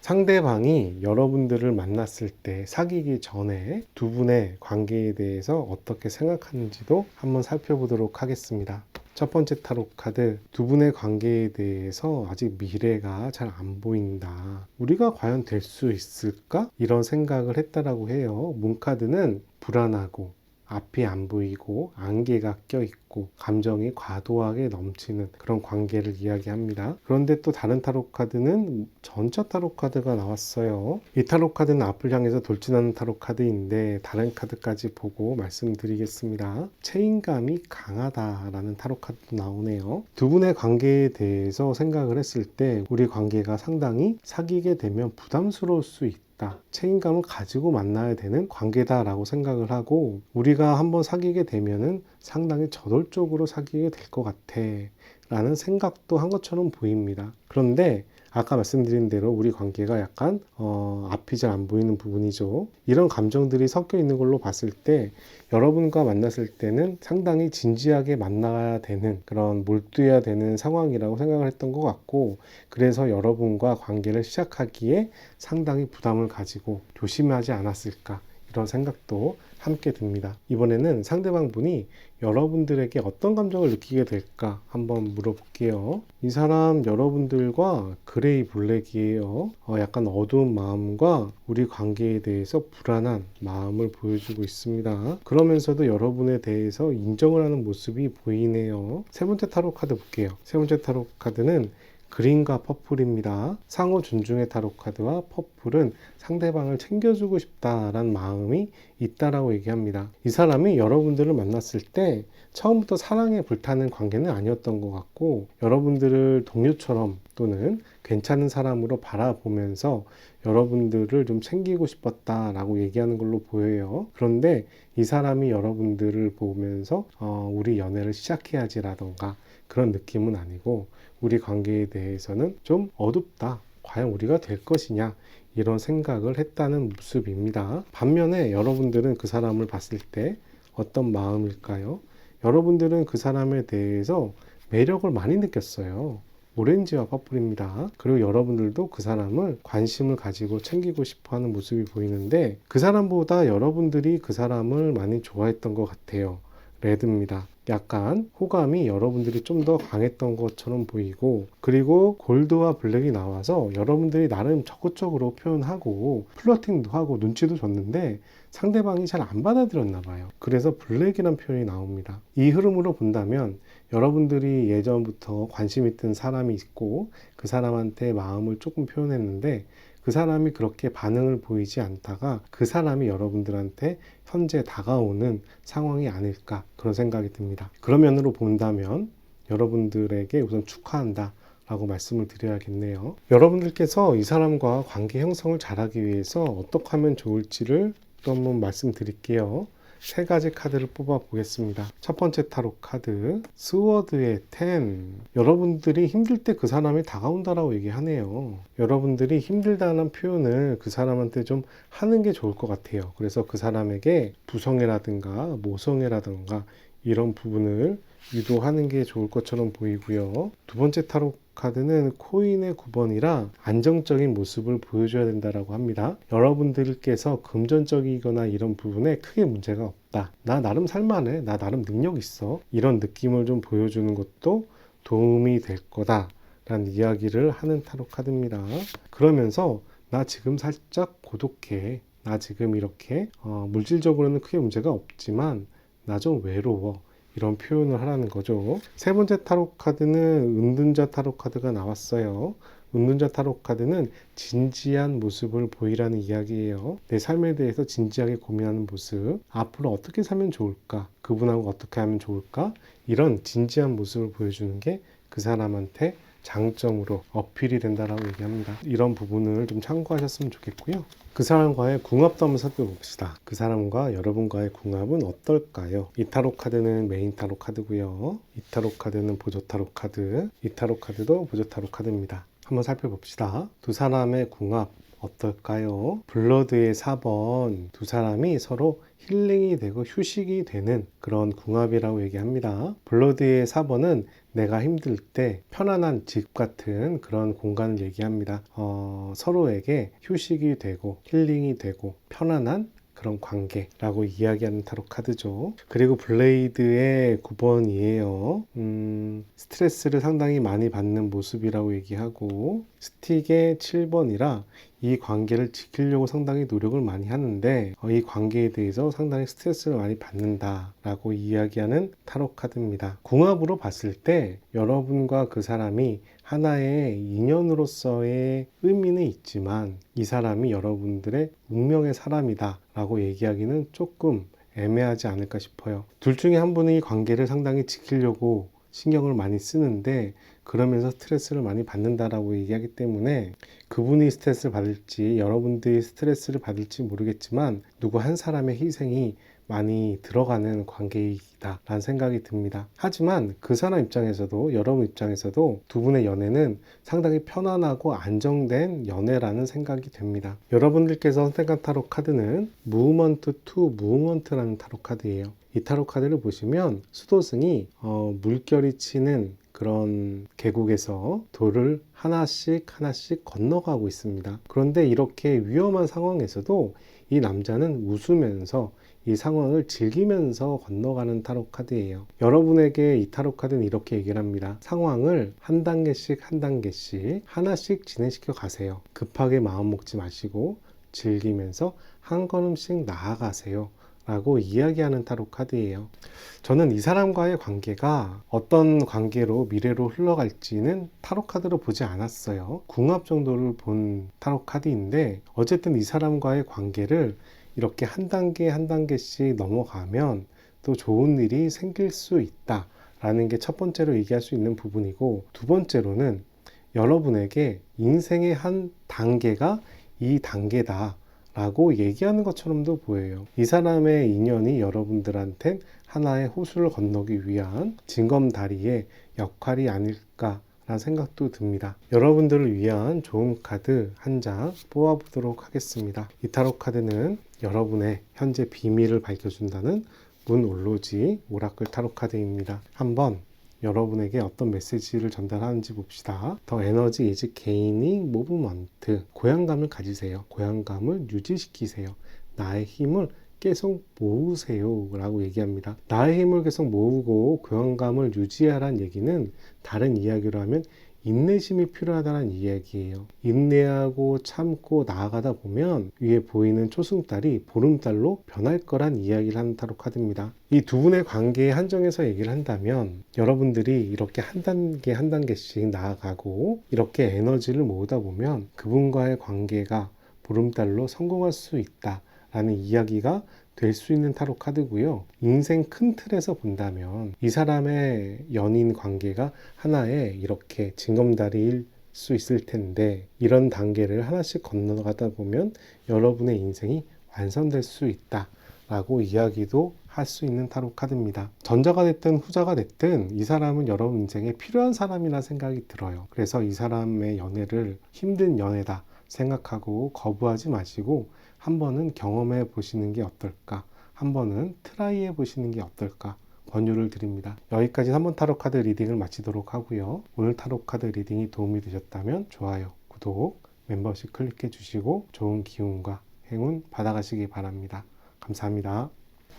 상대방이 여러분들을 만났을 때 사귀기 전에 두 분의 관계에 대해서 어떻게 생각하는지도 한번 살펴보도록 하겠습니다. 첫 번째 타로 카드, 두 분의 관계에 대해서 아직 미래가 잘 안 보인다. 우리가 과연 될 수 있을까? 이런 생각을 했다라고 해요. 문카드는 불안하고 앞이 안 보이고 안개가 껴있고 감정이 과도하게 넘치는 그런 관계를 이야기합니다. 그런데 또 다른 타로 카드는 전차 타로 카드가 나왔어요. 이 타로 카드는 앞을 향해서 돌진하는 타로 카드인데 다른 카드까지 보고 말씀드리겠습니다. 책임감이 강하다라는 타로 카드도 나오네요. 두 분의 관계에 대해서 생각을 했을 때 우리 관계가 상당히 사귀게 되면 부담스러울 수 있다, 책임감을 가지고 만나야 되는 관계다라고 생각을 하고, 우리가 한번 사귀게 되면은 상당히 저돌적으로 사귀게 될 것 같아 라는 생각도 한 것처럼 보입니다. 그런데 아까 말씀드린 대로 우리 관계가 약간 앞이 잘 안 보이는 부분이죠. 이런 감정들이 섞여 있는 걸로 봤을 때 여러분과 만났을 때는 상당히 진지하게 만나야 되는, 그런 몰두해야 되는 상황이라고 생각을 했던 것 같고, 그래서 여러분과 관계를 시작하기에 상당히 부담을 가지고 조심하지 않았을까, 이런 생각도 함께 듭니다. 이번에는 상대방 분이 여러분들에게 어떤 감정을 느끼게 될까 한번 물어볼게요. 이 사람 여러분들과 그레이 블랙이에요. 약간 어두운 마음과 우리 관계에 대해서 불안한 마음을 보여주고 있습니다. 그러면서도 여러분에 대해서 인정을 하는 모습이 보이네요. 세 번째 타로 카드 볼게요. 세 번째 타로 카드는 그린과 퍼플입니다. 상호 존중의 타로 카드와 퍼플은 상대방을 챙겨주고 싶다라는 마음이 있다라고 얘기합니다. 이 사람이 여러분들을 만났을 때 처음부터 사랑에 불타는 관계는 아니었던 것 같고, 여러분들을 동료처럼 또는 괜찮은 사람으로 바라보면서 여러분들을 좀 챙기고 싶었다라고 얘기하는 걸로 보여요. 그런데 이 사람이 여러분들을 보면서 우리 연애를 시작해야지라던가 그런 느낌은 아니고, 우리 관계에 대해서는 좀 어둡다, 과연 우리가 될 것이냐, 이런 생각을 했다는 모습입니다. 반면에 여러분들은 그 사람을 봤을 때 어떤 마음일까요? 여러분들은 그 사람에 대해서 매력을 많이 느꼈어요. 오렌지와 퍼플입니다. 그리고 여러분들도 그 사람을 관심을 가지고 챙기고 싶어하는 모습이 보이는데, 그 사람보다 여러분들이 그 사람을 많이 좋아했던 것 같아요. 레드입니다. 약간 호감이 여러분들이 좀 더 강했던 것처럼 보이고, 그리고 골드와 블랙이 나와서 여러분들이 나름 적극적으로 표현하고 플러팅도 하고 눈치도 줬는데 상대방이 잘 안 받아들였나 봐요. 그래서 블랙이란 표현이 나옵니다. 이 흐름으로 본다면 여러분들이 예전부터 관심 있던 사람이 있고 그 사람한테 마음을 조금 표현했는데 그 사람이 그렇게 반응을 보이지 않다가 그 사람이 여러분들한테 현재 다가오는 상황이 아닐까, 그런 생각이 듭니다. 그런 면으로 본다면 여러분들에게 우선 축하한다 라고 말씀을 드려야겠네요. 여러분들께서 이 사람과 관계 형성을 잘하기 위해서 어떻게 하면 좋을지를 또 한번 말씀드릴게요. 세 가지 카드를 뽑아 보겠습니다. 첫 번째 타로 카드, 스워드의 10. 여러분들이 힘들 때 그 사람이 다가온다라고 얘기하네요. 여러분들이 힘들다는 표현을 그 사람한테 좀 하는 게 좋을 것 같아요. 그래서 그 사람에게 부성애라든가 모성애라든가 이런 부분을 유도하는 게 좋을 것처럼 보이고요. 두 번째 타로 카드는 코인의 9번이라 안정적인 모습을 보여줘야 된다고 합니다. 여러분들께서 금전적이거나 이런 부분에 크게 문제가 없다, 나 나름 살만해, 나 나름 능력 있어, 이런 느낌을 좀 보여주는 것도 도움이 될 거다 라는 이야기를 하는 타로 카드입니다. 그러면서 나 지금 살짝 고독해, 나 지금 이렇게 물질적으로는 크게 문제가 없지만 나 좀 외로워, 이런 표현을 하라는 거죠. 세 번째 타로 카드는 은둔자 타로 카드가 나왔어요. 은둔자 타로 카드는 진지한 모습을 보이라는 이야기예요. 내 삶에 대해서 진지하게 고민하는 모습, 앞으로 어떻게 살면 좋을까, 그분하고 어떻게 하면 좋을까, 이런 진지한 모습을 보여주는 게 그 사람한테 장점으로 어필이 된다라고 얘기합니다. 이런 부분을 좀 참고하셨으면 좋겠고요. 그 사람과의 궁합도 한번 살펴봅시다. 그 사람과 여러분과의 궁합은 어떨까요? 이 타로 카드는 메인 타로 카드고요. 이 타로 카드는 보조 타로 카드, 이 타로 카드도 보조 타로 카드입니다. 한번 살펴봅시다. 두 사람의 궁합 어떨까요? 블러드의 4번, 두 사람이 서로 힐링이 되고 휴식이 되는 그런 궁합이라고 얘기합니다. 블러드의 4번은 내가 힘들 때 편안한 집 같은 그런 공간을 얘기합니다. 서로에게 휴식이 되고 힐링이 되고 편안한 그런 관계라고 이야기하는 타로 카드죠. 그리고 블레이드의 9번이에요. 스트레스를 상당히 많이 받는 모습이라고 얘기하고, 스틱의 7번이라 이 관계를 지키려고 상당히 노력을 많이 하는데 이 관계에 대해서 상당히 스트레스를 많이 받는다라고 이야기하는 타로 카드입니다. 궁합으로 봤을 때 여러분과 그 사람이 하나의 인연으로서의 의미는 있지만 이 사람이 여러분들의 운명의 사람이다 라고 얘기하기는 조금 애매하지 않을까 싶어요. 둘 중에 한 분이 이 관계를 상당히 지키려고 신경을 많이 쓰는데 그러면서 스트레스를 많이 받는다라고 얘기하기 때문에 그분이 스트레스를 받을지 여러분들이 스트레스를 받을지 모르겠지만 누구 한 사람의 희생이 많이 들어가는 관계이다 라는 생각이 듭니다. 하지만 그 사람 입장에서도 여러분 입장에서도 두 분의 연애는 상당히 편안하고 안정된 연애라는 생각이 됩니다. 여러분들께서 선택한 타로 카드는 무브먼트 투 무브먼트라는 타로 카드예요. 이 타로 카드를 보시면 수도승이 물결이 치는 그런 계곡에서 돌을 하나씩 건너가고 있습니다. 그런데 이렇게 위험한 상황에서도 이 남자는 웃으면서 이 상황을 즐기면서 건너가는 타로 카드예요. 여러분에게 이 타로 카드는 이렇게 얘기를 합니다. 상황을 한 단계씩 하나씩 진행시켜 가세요. 급하게 마음 먹지 마시고 즐기면서 한 걸음씩 나아가세요 라고 이야기하는 타로 카드예요. 저는 이 사람과의 관계가 어떤 관계로 미래로 흘러갈지는 타로 카드로 보지 않았어요. 궁합 정도를 본 타로 카드인데 어쨌든 이 사람과의 관계를 이렇게 한 단계씩 넘어가면 또 좋은 일이 생길 수 있다 라는 게 첫 번째로 얘기할 수 있는 부분이고, 두 번째로는 여러분에게 인생의 한 단계가 이 단계다 라고 얘기하는 것처럼도 보여요. 이 사람의 인연이 여러분들한텐 하나의 호수를 건너기 위한 징검다리의 역할이 아닐까 라는 생각도 듭니다. 여러분들을 위한 좋은 카드 한 장 뽑아보도록 하겠습니다. 이 타로 카드는 여러분의 현재 비밀을 밝혀준다는 문 올로지 오라클 타로 카드입니다. 한번 여러분에게 어떤 메시지를 전달하는지 봅시다. 더 에너지 이즈 게이닝 무브먼트. 고향감을 가지세요. 고향감을 유지시키세요. 나의 힘을 계속 모으세요 라고 얘기합니다. 나의 힘을 계속 모으고 고향감을 유지하라는 얘기는 다른 이야기로 하면 인내심이 필요하다는 이야기예요. 인내하고 참고 나아가다 보면 위에 보이는 초승달이 보름달로 변할 거란 이야기를 하는 타로 카드입니다. 이 두 분의 관계에 한정해서 얘기를 한다면 여러분들이 이렇게 한 단계씩 나아가고 이렇게 에너지를 모으다 보면 그분과의 관계가 보름달로 성공할 수 있다 라는 이야기가 될 수 있는 타로 카드고요. 인생 큰 틀에서 본다면 이 사람의 연인 관계가 하나의 이렇게 징검다리일 수 있을 텐데 이런 단계를 하나씩 건너가다 보면 여러분의 인생이 완성될 수 있다 라고 이야기도 할 수 있는 타로 카드입니다. 전자가 됐든 후자가 됐든 이 사람은 여러분 인생에 필요한 사람이라 생각이 들어요. 그래서 이 사람의 연애를 힘든 연애다 생각하고 거부하지 마시고 한 번은 경험해 보시는 게 어떨까, 한 번은 트라이 해 보시는 게 어떨까 권유를 드립니다. 여기까지 3번 타로 카드 리딩을 마치도록 하고요. 오늘 타로 카드 리딩이 도움이 되셨다면 좋아요, 구독, 멤버십 클릭해 주시고 좋은 기운과 행운 받아가시기 바랍니다. 감사합니다.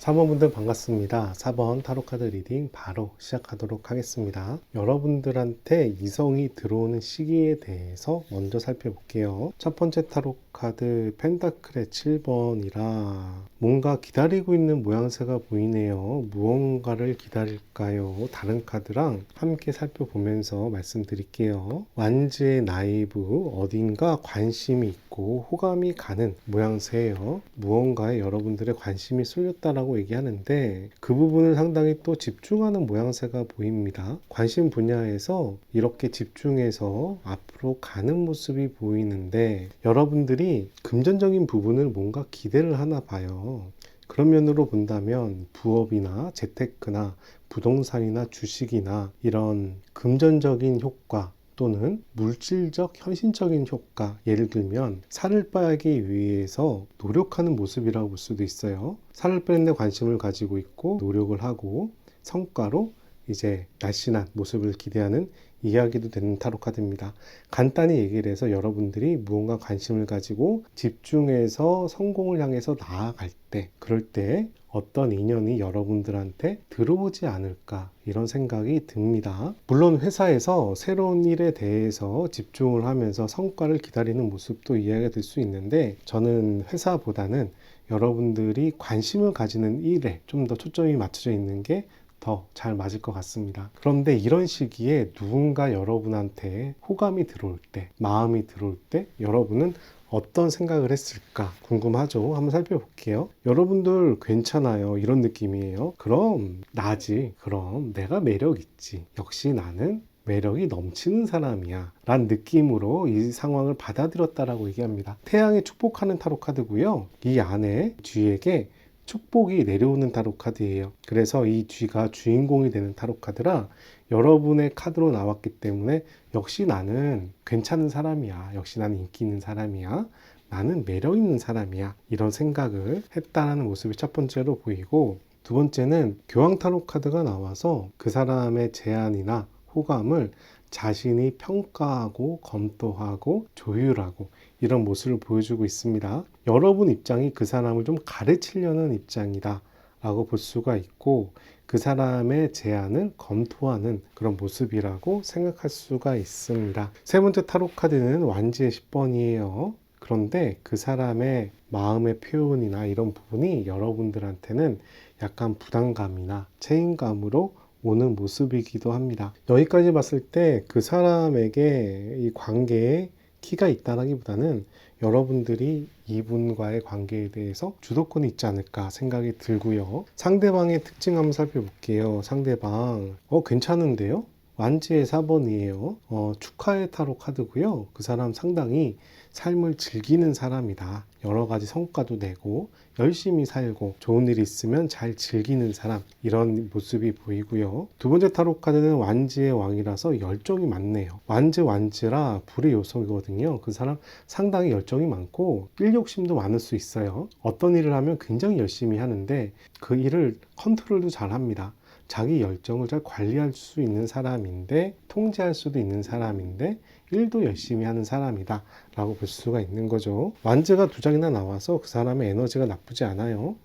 4번분들 반갑습니다. 4번 타로카드 리딩 바로 시작하도록 하겠습니다. 여러분들한테 이성이 들어오는 시기에 대해서 먼저 살펴볼게요. 첫 번째 타로카드 펜타클의 7번이라 뭔가 기다리고 있는 모양새가 보이네요. 무언가를 기다릴까요? 다른 카드랑 함께 살펴보면서 말씀드릴게요. 완지의 나이브, 어딘가 관심이 있고 호감이 가는 모양새예요. 무언가에 여러분들의 관심이 쏠렸다라고 얘기하는데 그 부분을 상당히 또 집중하는 모양새가 보입니다. 관심 분야에서 이렇게 집중해서 앞으로 가는 모습이 보이는데 여러분들이 금전적인 부분을 뭔가 기대를 하나 봐요. 그런 면으로 본다면 부업이나 재테크나 부동산이나 주식이나 이런 금전적인 효과 또는 물질적, 현실적인 효과, 예를 들면 살을 빼기 위해서 노력하는 모습이라고 볼 수도 있어요. 살을 빼는 데 관심을 가지고 있고 노력을 하고 성과로 이제 날씬한 모습을 기대하는 이야기도 되는 타로 카드입니다. 간단히 얘기를 해서 여러분들이 무언가 관심을 가지고 집중해서 성공을 향해서 나아갈 때, 그럴 때 어떤 인연이 여러분들한테 들어오지 않을까 이런 생각이 듭니다. 물론 회사에서 새로운 일에 대해서 집중을 하면서 성과를 기다리는 모습도 이해가 될 수 있는데 저는 회사보다는 여러분들이 관심을 가지는 일에 좀 더 초점이 맞춰져 있는 게 더 잘 맞을 것 같습니다. 그런데 이런 시기에 누군가 여러분한테 호감이 들어올 때, 마음이 들어올 때 여러분은 어떤 생각을 했을까 궁금하죠? 한번 살펴볼게요. 여러분들 괜찮아요. 이런 느낌이에요. 그럼 나지. 그럼 내가 매력 있지. 역시 나는 매력이 넘치는 사람이야 라는 느낌으로 이 상황을 받아들였다라고 얘기합니다. 태양에 축복하는 타로 카드고요. 이 안에 쥐에게 축복이 내려오는 타로 카드예요. 그래서 이 쥐가 주인공이 되는 타로 카드라 여러분의 카드로 나왔기 때문에 역시 나는 괜찮은 사람이야. 역시 나는 인기 있는 사람이야. 나는 매력 있는 사람이야. 이런 생각을 했다는 모습이 첫 번째로 보이고, 두 번째는 교황 타로 카드가 나와서 그 사람의 제안이나 호감을 자신이 평가하고 검토하고 조율하고 이런 모습을 보여주고 있습니다. 여러분 입장이 그 사람을 좀 가르치려는 입장이다 라고 볼 수가 있고 그 사람의 제안을 검토하는 그런 모습이라고 생각할 수가 있습니다. 세 번째 타로 카드는 완지의 10번이에요. 그런데 그 사람의 마음의 표현이나 이런 부분이 여러분들한테는 약간 부담감이나 책임감으로 오는 모습이기도 합니다. 여기까지 봤을 때 그 사람에게 이 관계에 키가 있다기보다는 여러분들이 이분과의 관계에 대해서 주도권이 있지 않을까 생각이 들고요. 상대방의 특징 한번 살펴볼게요. 상대방 괜찮은데요? 완지의 4번이에요. 축하의 타로 카드고요. 그 사람 상당히 삶을 즐기는 사람이다. 여러 가지 성과도 내고 열심히 살고 좋은 일이 있으면 잘 즐기는 사람, 이런 모습이 보이고요. 두 번째 타로 카드는 완지의 왕이라서 열정이 많네요. 완지라 불의 요소이거든요. 그 사람 상당히 열정이 많고 일 욕심도 많을 수 있어요. 어떤 일을 하면 굉장히 열심히 하는데 그 일을 컨트롤도 잘 합니다. 자기 열정을 잘 관리할 수 있는 사람인데, 통제할 수도 있는 사람인데 일도 열심히 하는 사람이다 라고 볼 수가 있는 거죠. 완즈가 두 장이나 나와서 그 사람의 에너지가 나쁘지 않아요.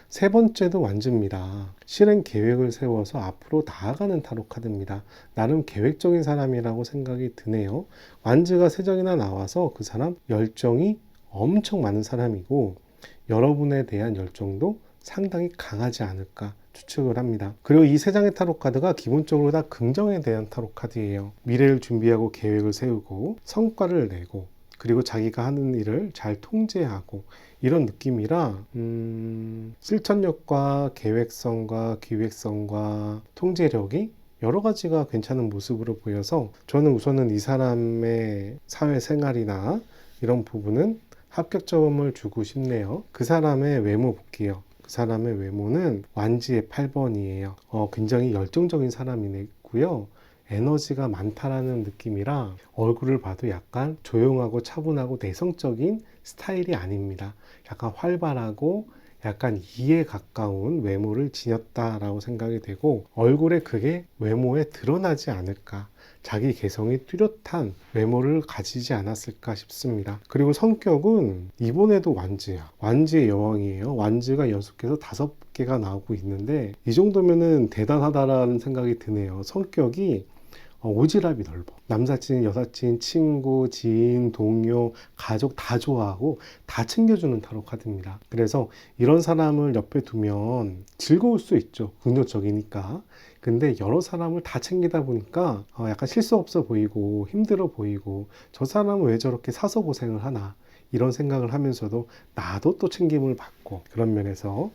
세 번째도 완즈입니다. 실행 계획을 세워서 앞으로 나아가는 타로 카드입니다. 나름 계획적인 사람이라고 생각이 드네요. 완즈가 세 장이나 나와서 그 사람 열정이 엄청 많은 사람이고 여러분에 대한 열정도 상당히 강하지 않을까 추측을 합니다. 그리고 이 세 장의 타로 카드가 기본적으로 다 긍정에 대한 타로 카드예요. 미래를 준비하고 계획을 세우고 성과를 내고 그리고 자기가 하는 일을 잘 통제하고 이런 느낌이라 실천력과 계획성과 기획성과 통제력이 여러 가지가 괜찮은 모습으로 보여서 저는 우선은 이 사람의 사회생활이나 이런 부분은 합격점을 주고 싶네요. 그 사람의 외모 볼게요. 그 사람의 외모는 완지의 8번이에요. 굉장히 열정적인 사람이고요. 에너지가 많다라는 느낌이라 얼굴을 봐도 약간 조용하고 차분하고 내성적인 스타일이 아닙니다. 약간 활발하고 약간 이에 가까운 외모를 지녔다라고 생각이 되고 얼굴에 그게 외모에 드러나지 않을까, 자기 개성이 뚜렷한 외모를 가지지 않았을까 싶습니다. 그리고 성격은 이번에도 완즈야. 완즈의 여왕이에요. 완즈가 6개에서 5개가 나오고 있는데 이 정도면은 대단하다라는 생각이 드네요. 성격이 오지랖이 넓어. 남사친, 여사친, 친구, 지인, 동료, 가족 다 좋아하고 다 챙겨주는 타로 카드입니다. 그래서 이런 사람을 옆에 두면 즐거울 수 있죠. 긍정적이니까. 근데 여러 사람을 다 챙기다 보니까 약간 실수 없어 보이고 힘들어 보이고 저 사람은 왜 저렇게 사서 고생을 하나, 이런 생각을 하면서도 나도 또 챙김을 받고, 그런 면에서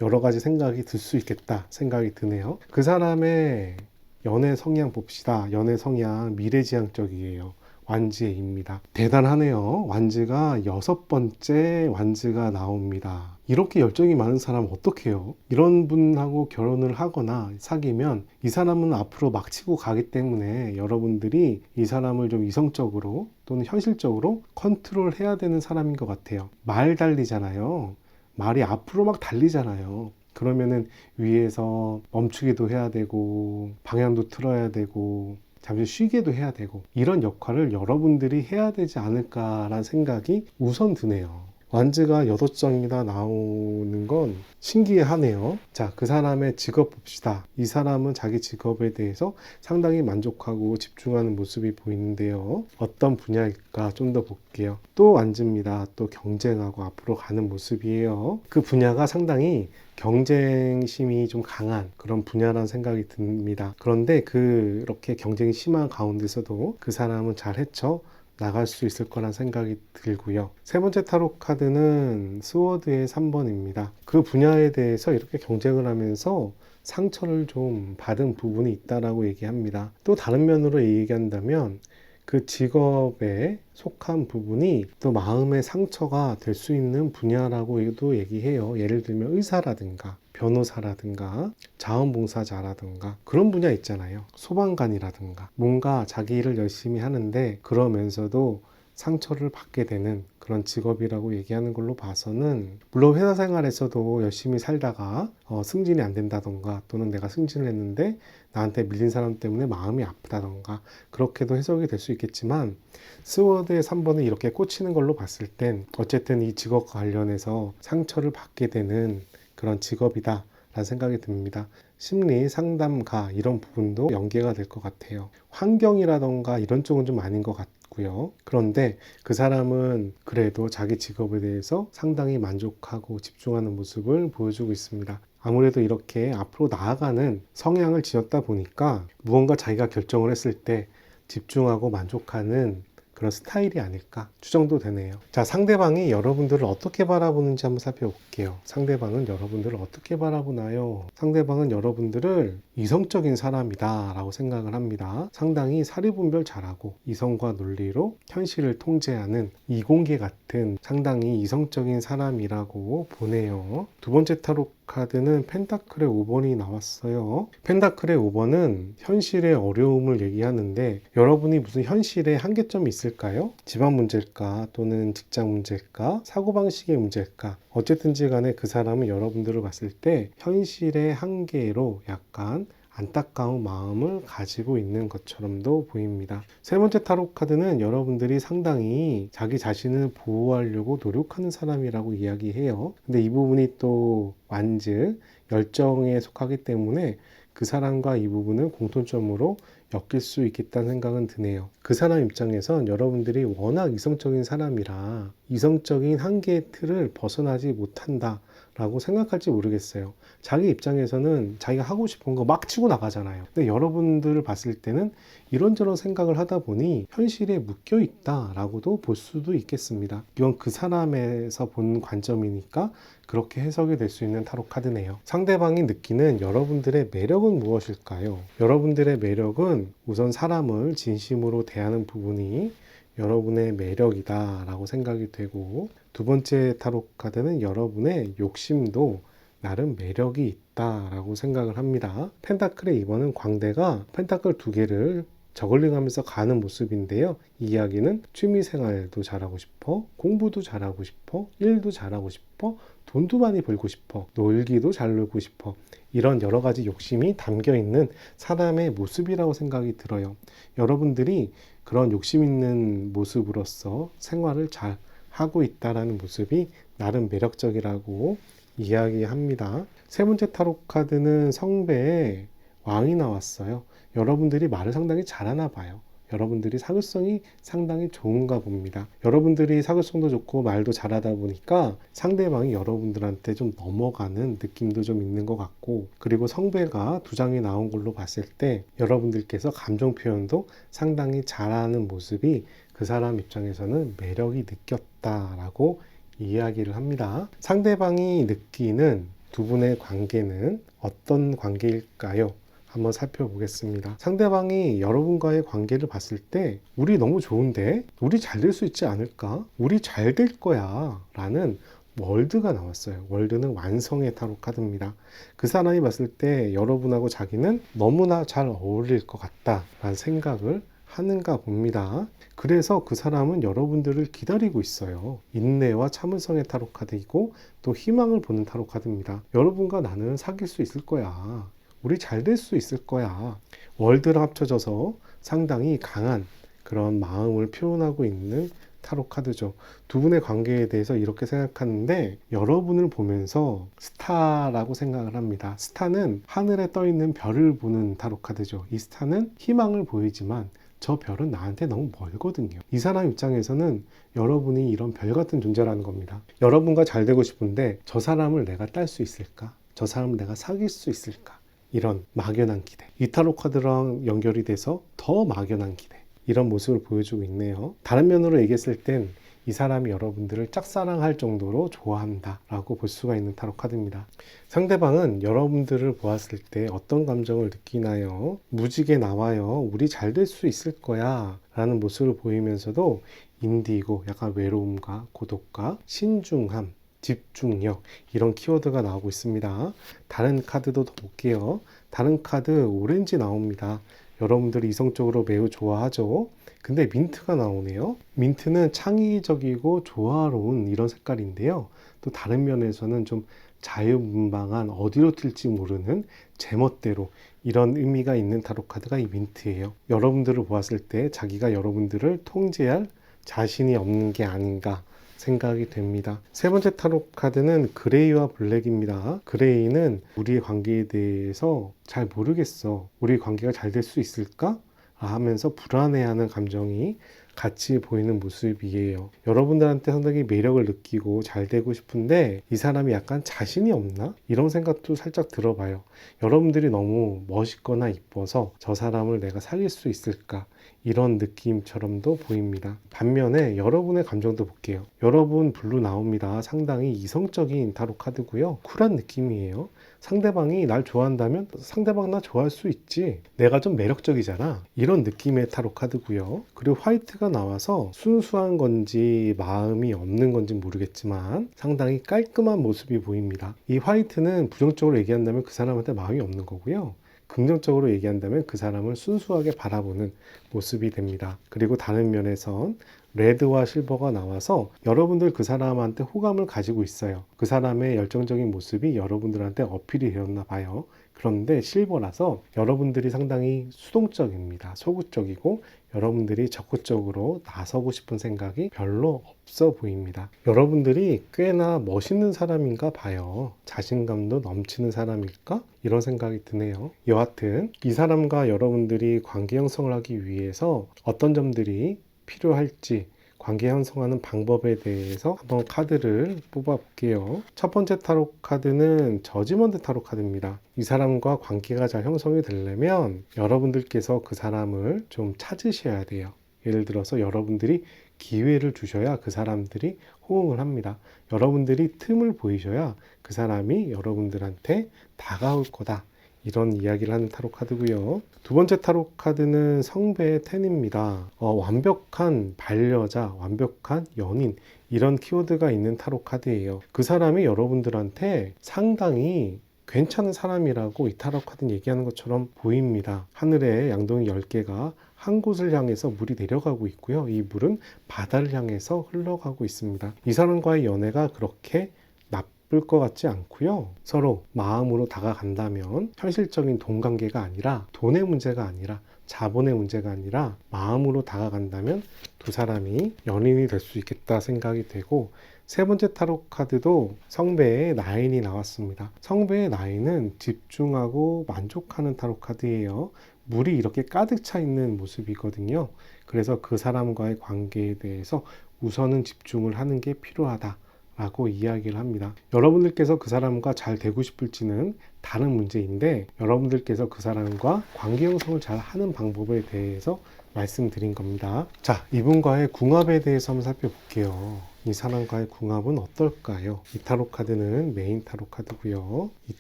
여러 가지 생각이 들 수 있겠다 생각이 드네요. 그 사람의 연애 성향 봅시다. 연애 성향 미래지향적이에요. 완즈입니다. 대단하네요. 완즈가 6번째 완즈가 나옵니다. 이렇게 열정이 많은 사람 어떻게 해요? 이런 분하고 결혼을 하거나 사귀면 이 사람은 앞으로 막 치고 가기 때문에 여러분들이 이 사람을 좀 이성적으로 또는 현실적으로 컨트롤 해야 되는 사람인 것 같아요. 말 달리잖아요. 말이 앞으로 막 달리잖아요. 그러면은 위에서 멈추기도 해야 되고 방향도 틀어야 되고 잠시 쉬게도 해야 되고, 이런 역할을 여러분들이 해야 되지 않을까라는 생각이 우선 드네요. 완즈가 8장이나 나오는 건 신기하네요. 자, 그 사람의 직업 봅시다. 이 사람은 자기 직업에 대해서 상당히 만족하고 집중하는 모습이 보이는데요. 어떤 분야일까 좀 더 볼게요. 또 완즈입니다. 또 경쟁하고 앞으로 가는 모습이에요. 그 분야가 상당히 경쟁심이 좀 강한 그런 분야라는 생각이 듭니다. 그런데 그렇게 경쟁이 심한 가운데서도 그 사람은 잘 헤쳐 나갈 수 있을 거란 생각이 들고요. 세 번째 타로 카드는 스워드의 3번입니다. 그 분야에 대해서 이렇게 경쟁을 하면서 상처를 좀 받은 부분이 있다라고 얘기합니다. 또 다른 면으로 얘기한다면 그 직업에 속한 부분이 또 마음의 상처가 될 수 있는 분야라고도 얘기해요. 예를 들면 의사라든가 변호사라든가 자원봉사자라든가 그런 분야 있잖아요. 소방관이라든가 뭔가 자기 일을 열심히 하는데 그러면서도 상처를 받게 되는 그런 직업이라고 얘기하는 걸로 봐서는, 물론 회사 생활에서도 열심히 살다가 승진이 안 된다던가 또는 내가 승진을 했는데 나한테 밀린 사람 때문에 마음이 아프다던가 그렇게도 해석이 될 수 있겠지만, 스워드의 3번을 이렇게 꽂히는 걸로 봤을 땐 어쨌든 이 직업과 관련해서 상처를 받게 되는 그런 직업이다 라는 생각이 듭니다. 심리 상담가 이런 부분도 연계가 될 것 같아요. 환경이라던가 이런 쪽은 좀 아닌 것 같고요. 그런데 그 사람은 그래도 자기 직업에 대해서 상당히 만족하고 집중하는 모습을 보여주고 있습니다. 아무래도 이렇게 앞으로 나아가는 성향을 지었다 보니까 무언가 자기가 결정을 했을 때 집중하고 만족하는 그런 스타일이 아닐까 추정도 되네요. 자, 상대방이 여러분들을 어떻게 바라보는지 한번 살펴볼게요. 상대방은 여러분들을 어떻게 바라보나요? 상대방은 여러분들을 이성적인 사람이다 라고 생각을 합니다. 상당히 사리분별 잘하고 이성과 논리로 현실을 통제하는 이공계 같은 상당히 이성적인 사람이라고 보네요. 두 번째 타로 카드는 펜타클의 5번이 나왔어요. 펜타클의 5번은 현실의 어려움을 얘기하는데, 여러분이 무슨 현실에 한계점이 있을까요? 집안 문제일까? 또는 직장 문제일까? 사고방식의 문제일까? 어쨌든지 간에 그 사람은 여러분들을 봤을 때 현실의 한계로 약간 안타까운 마음을 가지고 있는 것처럼도 보입니다. 세 번째 타로 카드는 여러분들이 상당히 자기 자신을 보호하려고 노력하는 사람이라고 이야기해요. 근데 이 부분이 또 완즈, 열정에 속하기 때문에 그 사람과 이 부분은 공통점으로 엮일 수 있겠다는 생각은 드네요. 그 사람 입장에선 여러분들이 워낙 이성적인 사람이라 이성적인 한계의 틀을 벗어나지 못한다 라고 생각할지 모르겠어요. 자기 입장에서는 자기가 하고 싶은 거 막 치고 나가잖아요. 근데 여러분들을 봤을 때는 이런저런 생각을 하다 보니 현실에 묶여 있다 라고도 볼 수도 있겠습니다. 이건 그 사람에서 본 관점이니까 그렇게 해석이 될 수 있는 타로 카드네요. 상대방이 느끼는 여러분들의 매력은 무엇일까요? 여러분들의 매력은 우선 사람을 진심으로 대하는 부분이 여러분의 매력이다 라고 생각이 되고, 두 번째 타로 카드는 여러분의 욕심도 나름 매력이 있다 라고 생각을 합니다. 펜타클의 2번은 광대가 펜타클 2개를 저글링하면서 가는 모습인데요. 이 이야기는 취미생활도 잘하고 싶어, 공부도 잘하고 싶어, 일도 잘하고 싶어, 돈도 많이 벌고 싶어, 놀기도 잘 놀고 싶어, 이런 여러 가지 욕심이 담겨 있는 사람의 모습이라고 생각이 들어요. 여러분들이 그런 욕심 있는 모습으로서 생활을 잘 하고 있다라는 모습이 나름 매력적이라고 이야기합니다. 세 번째 타로 카드는 성배의 왕이 나왔어요. 여러분들이 말을 상당히 잘하나 봐요. 여러분들이 사교성이 상당히 좋은가 봅니다. 여러분들이 사교성도 좋고 말도 잘하다 보니까 상대방이 여러분들한테 좀 넘어가는 느낌도 좀 있는 것 같고, 그리고 성배가 두 장이 나온 걸로 봤을 때 여러분들께서 감정 표현도 상당히 잘하는 모습이 그 사람 입장에서는 매력이 느꼈다라고 이야기를 합니다. 상대방이 느끼는 두 분의 관계는 어떤 관계일까요? 한번 살펴보겠습니다. 상대방이 여러분과의 관계를 봤을 때 우리 너무 좋은데? 우리 잘 될 수 있지 않을까? 우리 잘 될 거야 라는 월드가 나왔어요. 월드는 완성의 타로 카드입니다. 그 사람이 봤을 때 여러분하고 자기는 너무나 잘 어울릴 것 같다 라는 생각을 하는가 봅니다. 그래서 그 사람은 여러분들을 기다리고 있어요. 인내와 참을성의 타로 카드이고 또 희망을 보는 타로 카드입니다. 여러분과 나는 사귈 수 있을 거야. 우리 잘 될 수 있을 거야. 월드랑 합쳐져서 상당히 강한 그런 마음을 표현하고 있는 타로 카드죠. 두 분의 관계에 대해서 이렇게 생각하는데, 여러분을 보면서 스타라고 생각을 합니다. 스타는 하늘에 떠 있는 별을 보는 타로 카드죠. 이 스타는 희망을 보이지만 저 별은 나한테 너무 멀거든요. 이 사람 입장에서는 여러분이 이런 별 같은 존재라는 겁니다. 여러분과 잘 되고 싶은데 저 사람을 내가 딸 수 있을까? 저 사람을 내가 사귈 수 있을까? 이런 막연한 기대. 이 타로 카드랑 연결이 돼서 더 막연한 기대. 이런 모습을 보여주고 있네요. 다른 면으로 얘기했을 땐 이 사람이 여러분들을 짝사랑할 정도로 좋아한다 라고 볼 수가 있는 타로 카드입니다. 상대방은 여러분들을 보았을 때 어떤 감정을 느끼나요? 무지개 나와요. 우리 잘 될 수 있을 거야 라는 모습을 보이면서도 인디고, 약간 외로움과 고독과 신중함, 집중력, 이런 키워드가 나오고 있습니다. 다른 카드도 더 볼게요. 다른 카드 오렌지 나옵니다. 여러분들이 이성적으로 매우 좋아하죠. 근데 민트가 나오네요. 민트는 창의적이고 조화로운 이런 색깔인데요. 또 다른 면에서는 좀 자유분방한, 어디로 튈지 모르는 제멋대로, 이런 의미가 있는 타로 카드가 이 민트예요. 여러분들을 보았을 때 자기가 여러분들을 통제할 자신이 없는 게 아닌가 생각이 됩니다. 세 번째 타로 카드는 그레이와 블랙입니다. 그레이는 우리의 관계에 대해서 잘 모르겠어, 우리 관계가 잘 될 수 있을까? 하면서 불안해하는 감정이 같이 보이는 모습이에요. 여러분들한테 상당히 매력을 느끼고 잘 되고 싶은데 이 사람이 약간 자신이 없나? 이런 생각도 살짝 들어봐요. 여러분들이 너무 멋있거나 이뻐서 저 사람을 내가 살릴 수 있을까? 이런 느낌처럼도 보입니다. 반면에 여러분의 감정도 볼게요. 여러분 블루 나옵니다. 상당히 이성적인 타로 카드고요. 쿨한 느낌이에요. 상대방이 날 좋아한다면 상대방 나 좋아할 수 있지, 내가 좀 매력적이잖아, 이런 느낌의 타로 카드고요. 그리고 화이트가 나와서 순수한 건지 마음이 없는 건지 모르겠지만 상당히 깔끔한 모습이 보입니다. 이 화이트는 부정적으로 얘기한다면 그 사람한테 마음이 없는 거고요. 긍정적으로 얘기한다면 그 사람을 순수하게 바라보는 모습이 됩니다. 그리고 다른 면에선 레드와 실버가 나와서 여러분들 그 사람한테 호감을 가지고 있어요. 그 사람의 열정적인 모습이 여러분들한테 어필이 되었나 봐요. 그런데 실버라서 여러분들이 상당히 수동적입니다. 소극적이고 여러분들이 적극적으로 나서고 싶은 생각이 별로 없어 보입니다. 여러분들이 꽤나 멋있는 사람인가 봐요. 자신감도 넘치는 사람일까? 이런 생각이 드네요. 여하튼 이 사람과 여러분들이 관계 형성을 하기 위해서 어떤 점들이 필요할지, 관계 형성하는 방법에 대해서 한번 카드를 뽑아 볼게요. 첫 번째 타로 카드는 저지먼트 타로 카드입니다. 이 사람과 관계가 잘 형성이 되려면 여러분들께서 그 사람을 좀 찾으셔야 돼요. 예를 들어서 여러분들이 기회를 주셔야 그 사람들이 호응을 합니다. 여러분들이 틈을 보이셔야 그 사람이 여러분들한테 다가올 거다, 이런 이야기를 하는 타로 카드고요. 두 번째 타로 카드는 성배의 10입니다. 완벽한 반려자, 완벽한 연인, 이런 키워드가 있는 타로 카드예요. 그 사람이 여러분들한테 상당히 괜찮은 사람이라고 이 타로 카드는 얘기하는 것처럼 보입니다. 하늘에 양동이 10개가 한 곳을 향해서 물이 내려가고 있고요. 이 물은 바다를 향해서 흘러가고 있습니다. 이 사람과의 연애가 그렇게 나쁠 것 같지 않고요. 서로 마음으로 다가간다면 현실적인 돈 관계가 아니라 돈의 문제가 아니라 자본의 문제가 아니라 마음으로 다가간다면 두 사람이 연인이 될 수 있겠다 생각이 되고, 세 번째 타로 카드도 성배의 나인이 나왔습니다. 성배의 나인은 집중하고 만족하는 타로 카드예요. 물이 이렇게 가득 차 있는 모습이거든요. 그래서 그 사람과의 관계에 대해서 우선은 집중을 하는 게 필요하다 라고 이야기를 합니다. 여러분들께서 그 사람과 잘 되고 싶을지는 다른 문제인데, 여러분들께서 그 사람과 관계 형성을 잘 하는 방법에 대해서 말씀드린 겁니다. 자, 이분과의 궁합에 대해서 한번 살펴볼게요. 이 사람과의 궁합은 어떨까요? 이 타로 카드는 메인 타로 카드고요. 이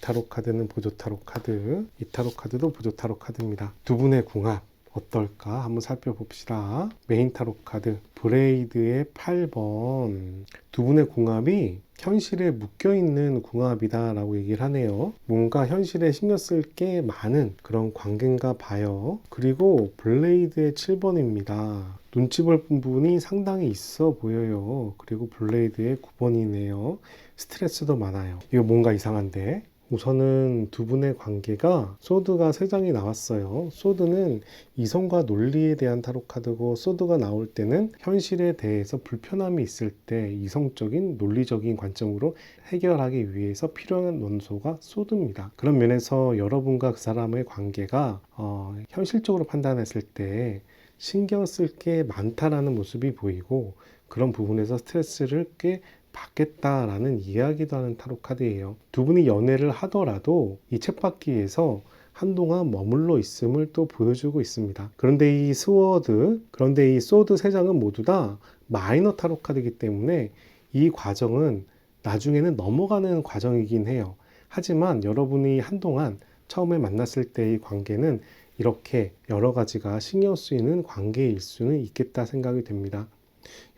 타로 카드는 보조 타로 카드, 이 타로 카드도 보조 타로 카드입니다. 두 분의 궁합 어떨까 한번 살펴봅시다. 메인 타로 카드 브레이드의 8번. 두 분의 궁합이 현실에 묶여있는 궁합이다 라고 얘기를 하네요. 뭔가 현실에 신경 쓸 게 많은 그런 관계인가 봐요. 그리고 블레이드의 7번입니다. 눈치 볼 부분이 상당히 있어 보여요. 그리고 블레이드의 9번이네요. 스트레스도 많아요. 이거 뭔가 이상한데? 우선은 두 분의 관계가 소드가 3장이 나왔어요. 소드는 이성과 논리에 대한 타로 카드고, 소드가 나올 때는 현실에 대해서 불편함이 있을 때 이성적인 논리적인 관점으로 해결하기 위해서 필요한 원소가 소드입니다. 그런 면에서 여러분과 그 사람의 관계가 현실적으로 판단했을 때 신경 쓸 게 많다라는 모습이 보이고, 그런 부분에서 스트레스를 꽤 받겠다라는 이야기도 하는 타로 카드예요. 두 분이 연애를 하더라도 이 쳇바퀴에서 한동안 머물러 있음을 또 보여주고 있습니다. 그런데 이 소드 3장은 모두 다 마이너 타로 카드이기 때문에 이 과정은 나중에는 넘어가는 과정이긴 해요. 하지만 여러분이 한동안 처음에 만났을 때의 관계는 이렇게 여러 가지가 신경 쓰이는 관계일 수는 있겠다 생각이 됩니다.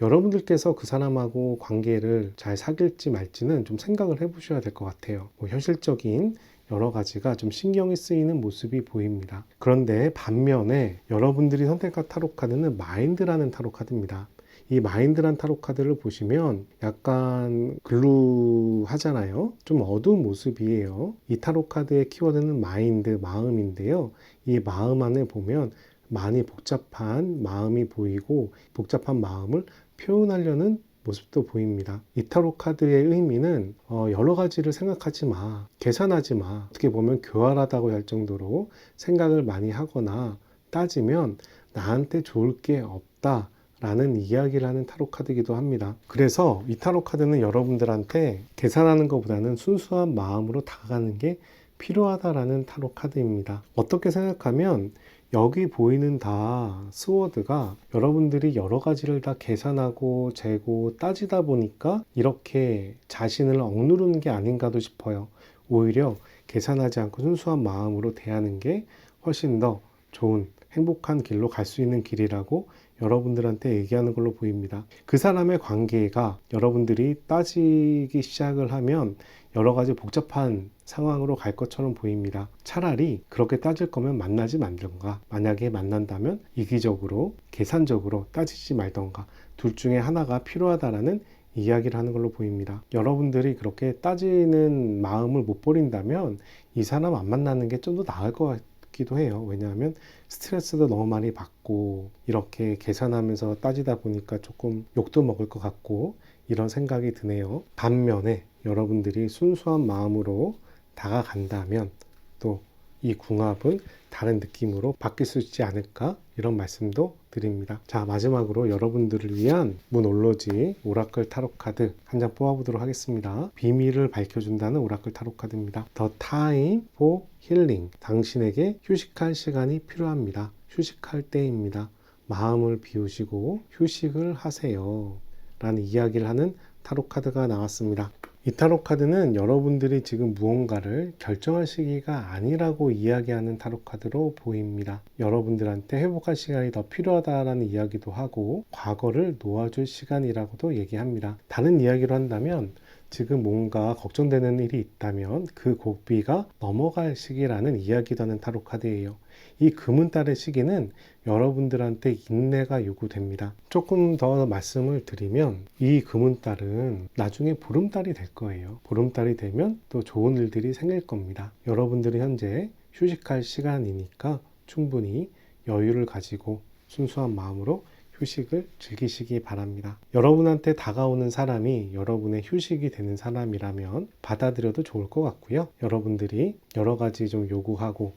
여러분들께서 그 사람하고 관계를 잘 사귈지 말지는 좀 생각을 해보셔야 될 것 같아요. 현실적인 여러 가지가 좀 신경이 쓰이는 모습이 보입니다. 그런데 반면에 여러분들이 선택한 타로 카드는 마인드라는 타로 카드입니다. 이 마인드란 타로 카드를 보시면 약간 글루하잖아요. 좀 어두운 모습이에요. 이 타로 카드의 키워드는 마인드, 마음인데요. 이 마음 안에 보면 많이 복잡한 마음이 보이고, 복잡한 마음을 표현하려는 모습도 보입니다. 이 타로 카드의 의미는 여러 가지를 생각하지 마, 계산하지 마, 어떻게 보면 교활하다고 할 정도로 생각을 많이 하거나 따지면 나한테 좋을 게 없다 라는 이야기를 하는 타로 카드이기도 합니다. 그래서 이 타로 카드는 여러분들한테 계산하는 것보다는 순수한 마음으로 다가가는 게 필요하다라는 타로 카드입니다. 어떻게 생각하면 여기 보이는 다 스워드가 여러분들이 여러 가지를 다 계산하고 재고 따지다 보니까 이렇게 자신을 억누르는 게 아닌가도 싶어요. 오히려 계산하지 않고 순수한 마음으로 대하는 게 훨씬 더 좋은 행복한 길로 갈 수 있는 길이라고 여러분들한테 얘기하는 걸로 보입니다. 그 사람의 관계가 여러분들이 따지기 시작을 하면 여러 가지 복잡한 상황으로 갈 것처럼 보입니다. 차라리 그렇게 따질 거면 만나지 말던가, 만약에 만난다면 이기적으로 계산적으로 따지지 말던가, 둘 중에 하나가 필요하다라는 이야기를 하는 걸로 보입니다. 여러분들이 그렇게 따지는 마음을 못 버린다면 이 사람 안 만나는 게 좀 더 나을 것 같기도 해요. 왜냐하면 스트레스도 너무 많이 받고 이렇게 계산하면서 따지다 보니까 조금 욕도 먹을 것 같고 이런 생각이 드네요. 반면에 여러분들이 순수한 마음으로 다가간다면 또 이 궁합은 다른 느낌으로 바뀔 수 있지 않을까, 이런 말씀도 드립니다. 자, 마지막으로 여러분들을 위한 문올로지 오라클 타로 카드 한 장 뽑아보도록 하겠습니다. 비밀을 밝혀준다는 오라클 타로 카드입니다. The time for healing. 당신에게 휴식할 시간이 필요합니다. 휴식할 때입니다. 마음을 비우시고 휴식을 하세요 라는 이야기를 하는 타로 카드가 나왔습니다. 이 타로 카드는 여러분들이 지금 무언가를 결정할 시기가 아니라고 이야기하는 타로 카드로 보입니다. 여러분들한테 회복할 시간이 더 필요하다라는 이야기도 하고 과거를 놓아줄 시간이라고도 얘기합니다. 다른 이야기로 한다면 지금 뭔가 걱정되는 일이 있다면 그 고비가 넘어갈 시기라는 이야기도 하는 타로 카드예요. 이 금은달의 시기는 여러분들한테 인내가 요구됩니다. 조금 더 말씀을 드리면 이 금은달은 나중에 보름달이 될 거예요. 보름달이 되면 또 좋은 일들이 생길 겁니다. 여러분들이 현재 휴식할 시간이니까 충분히 여유를 가지고 순수한 마음으로 휴식을 즐기시기 바랍니다. 여러분한테 다가오는 사람이 여러분의 휴식이 되는 사람이라면 받아들여도 좋을 것 같고요. 여러분들이 여러 가지 좀 요구하고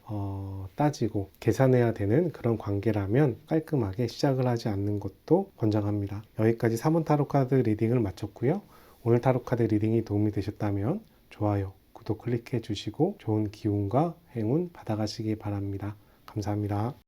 따지고 계산해야 되는 그런 관계라면 깔끔하게 시작을 하지 않는 것도 권장합니다. 여기까지 3원 타로 카드 리딩을 마쳤고요. 오늘 타로 카드 리딩이 도움이 되셨다면 좋아요, 구독 클릭해 주시고 좋은 기운과 행운 받아가시기 바랍니다. 감사합니다.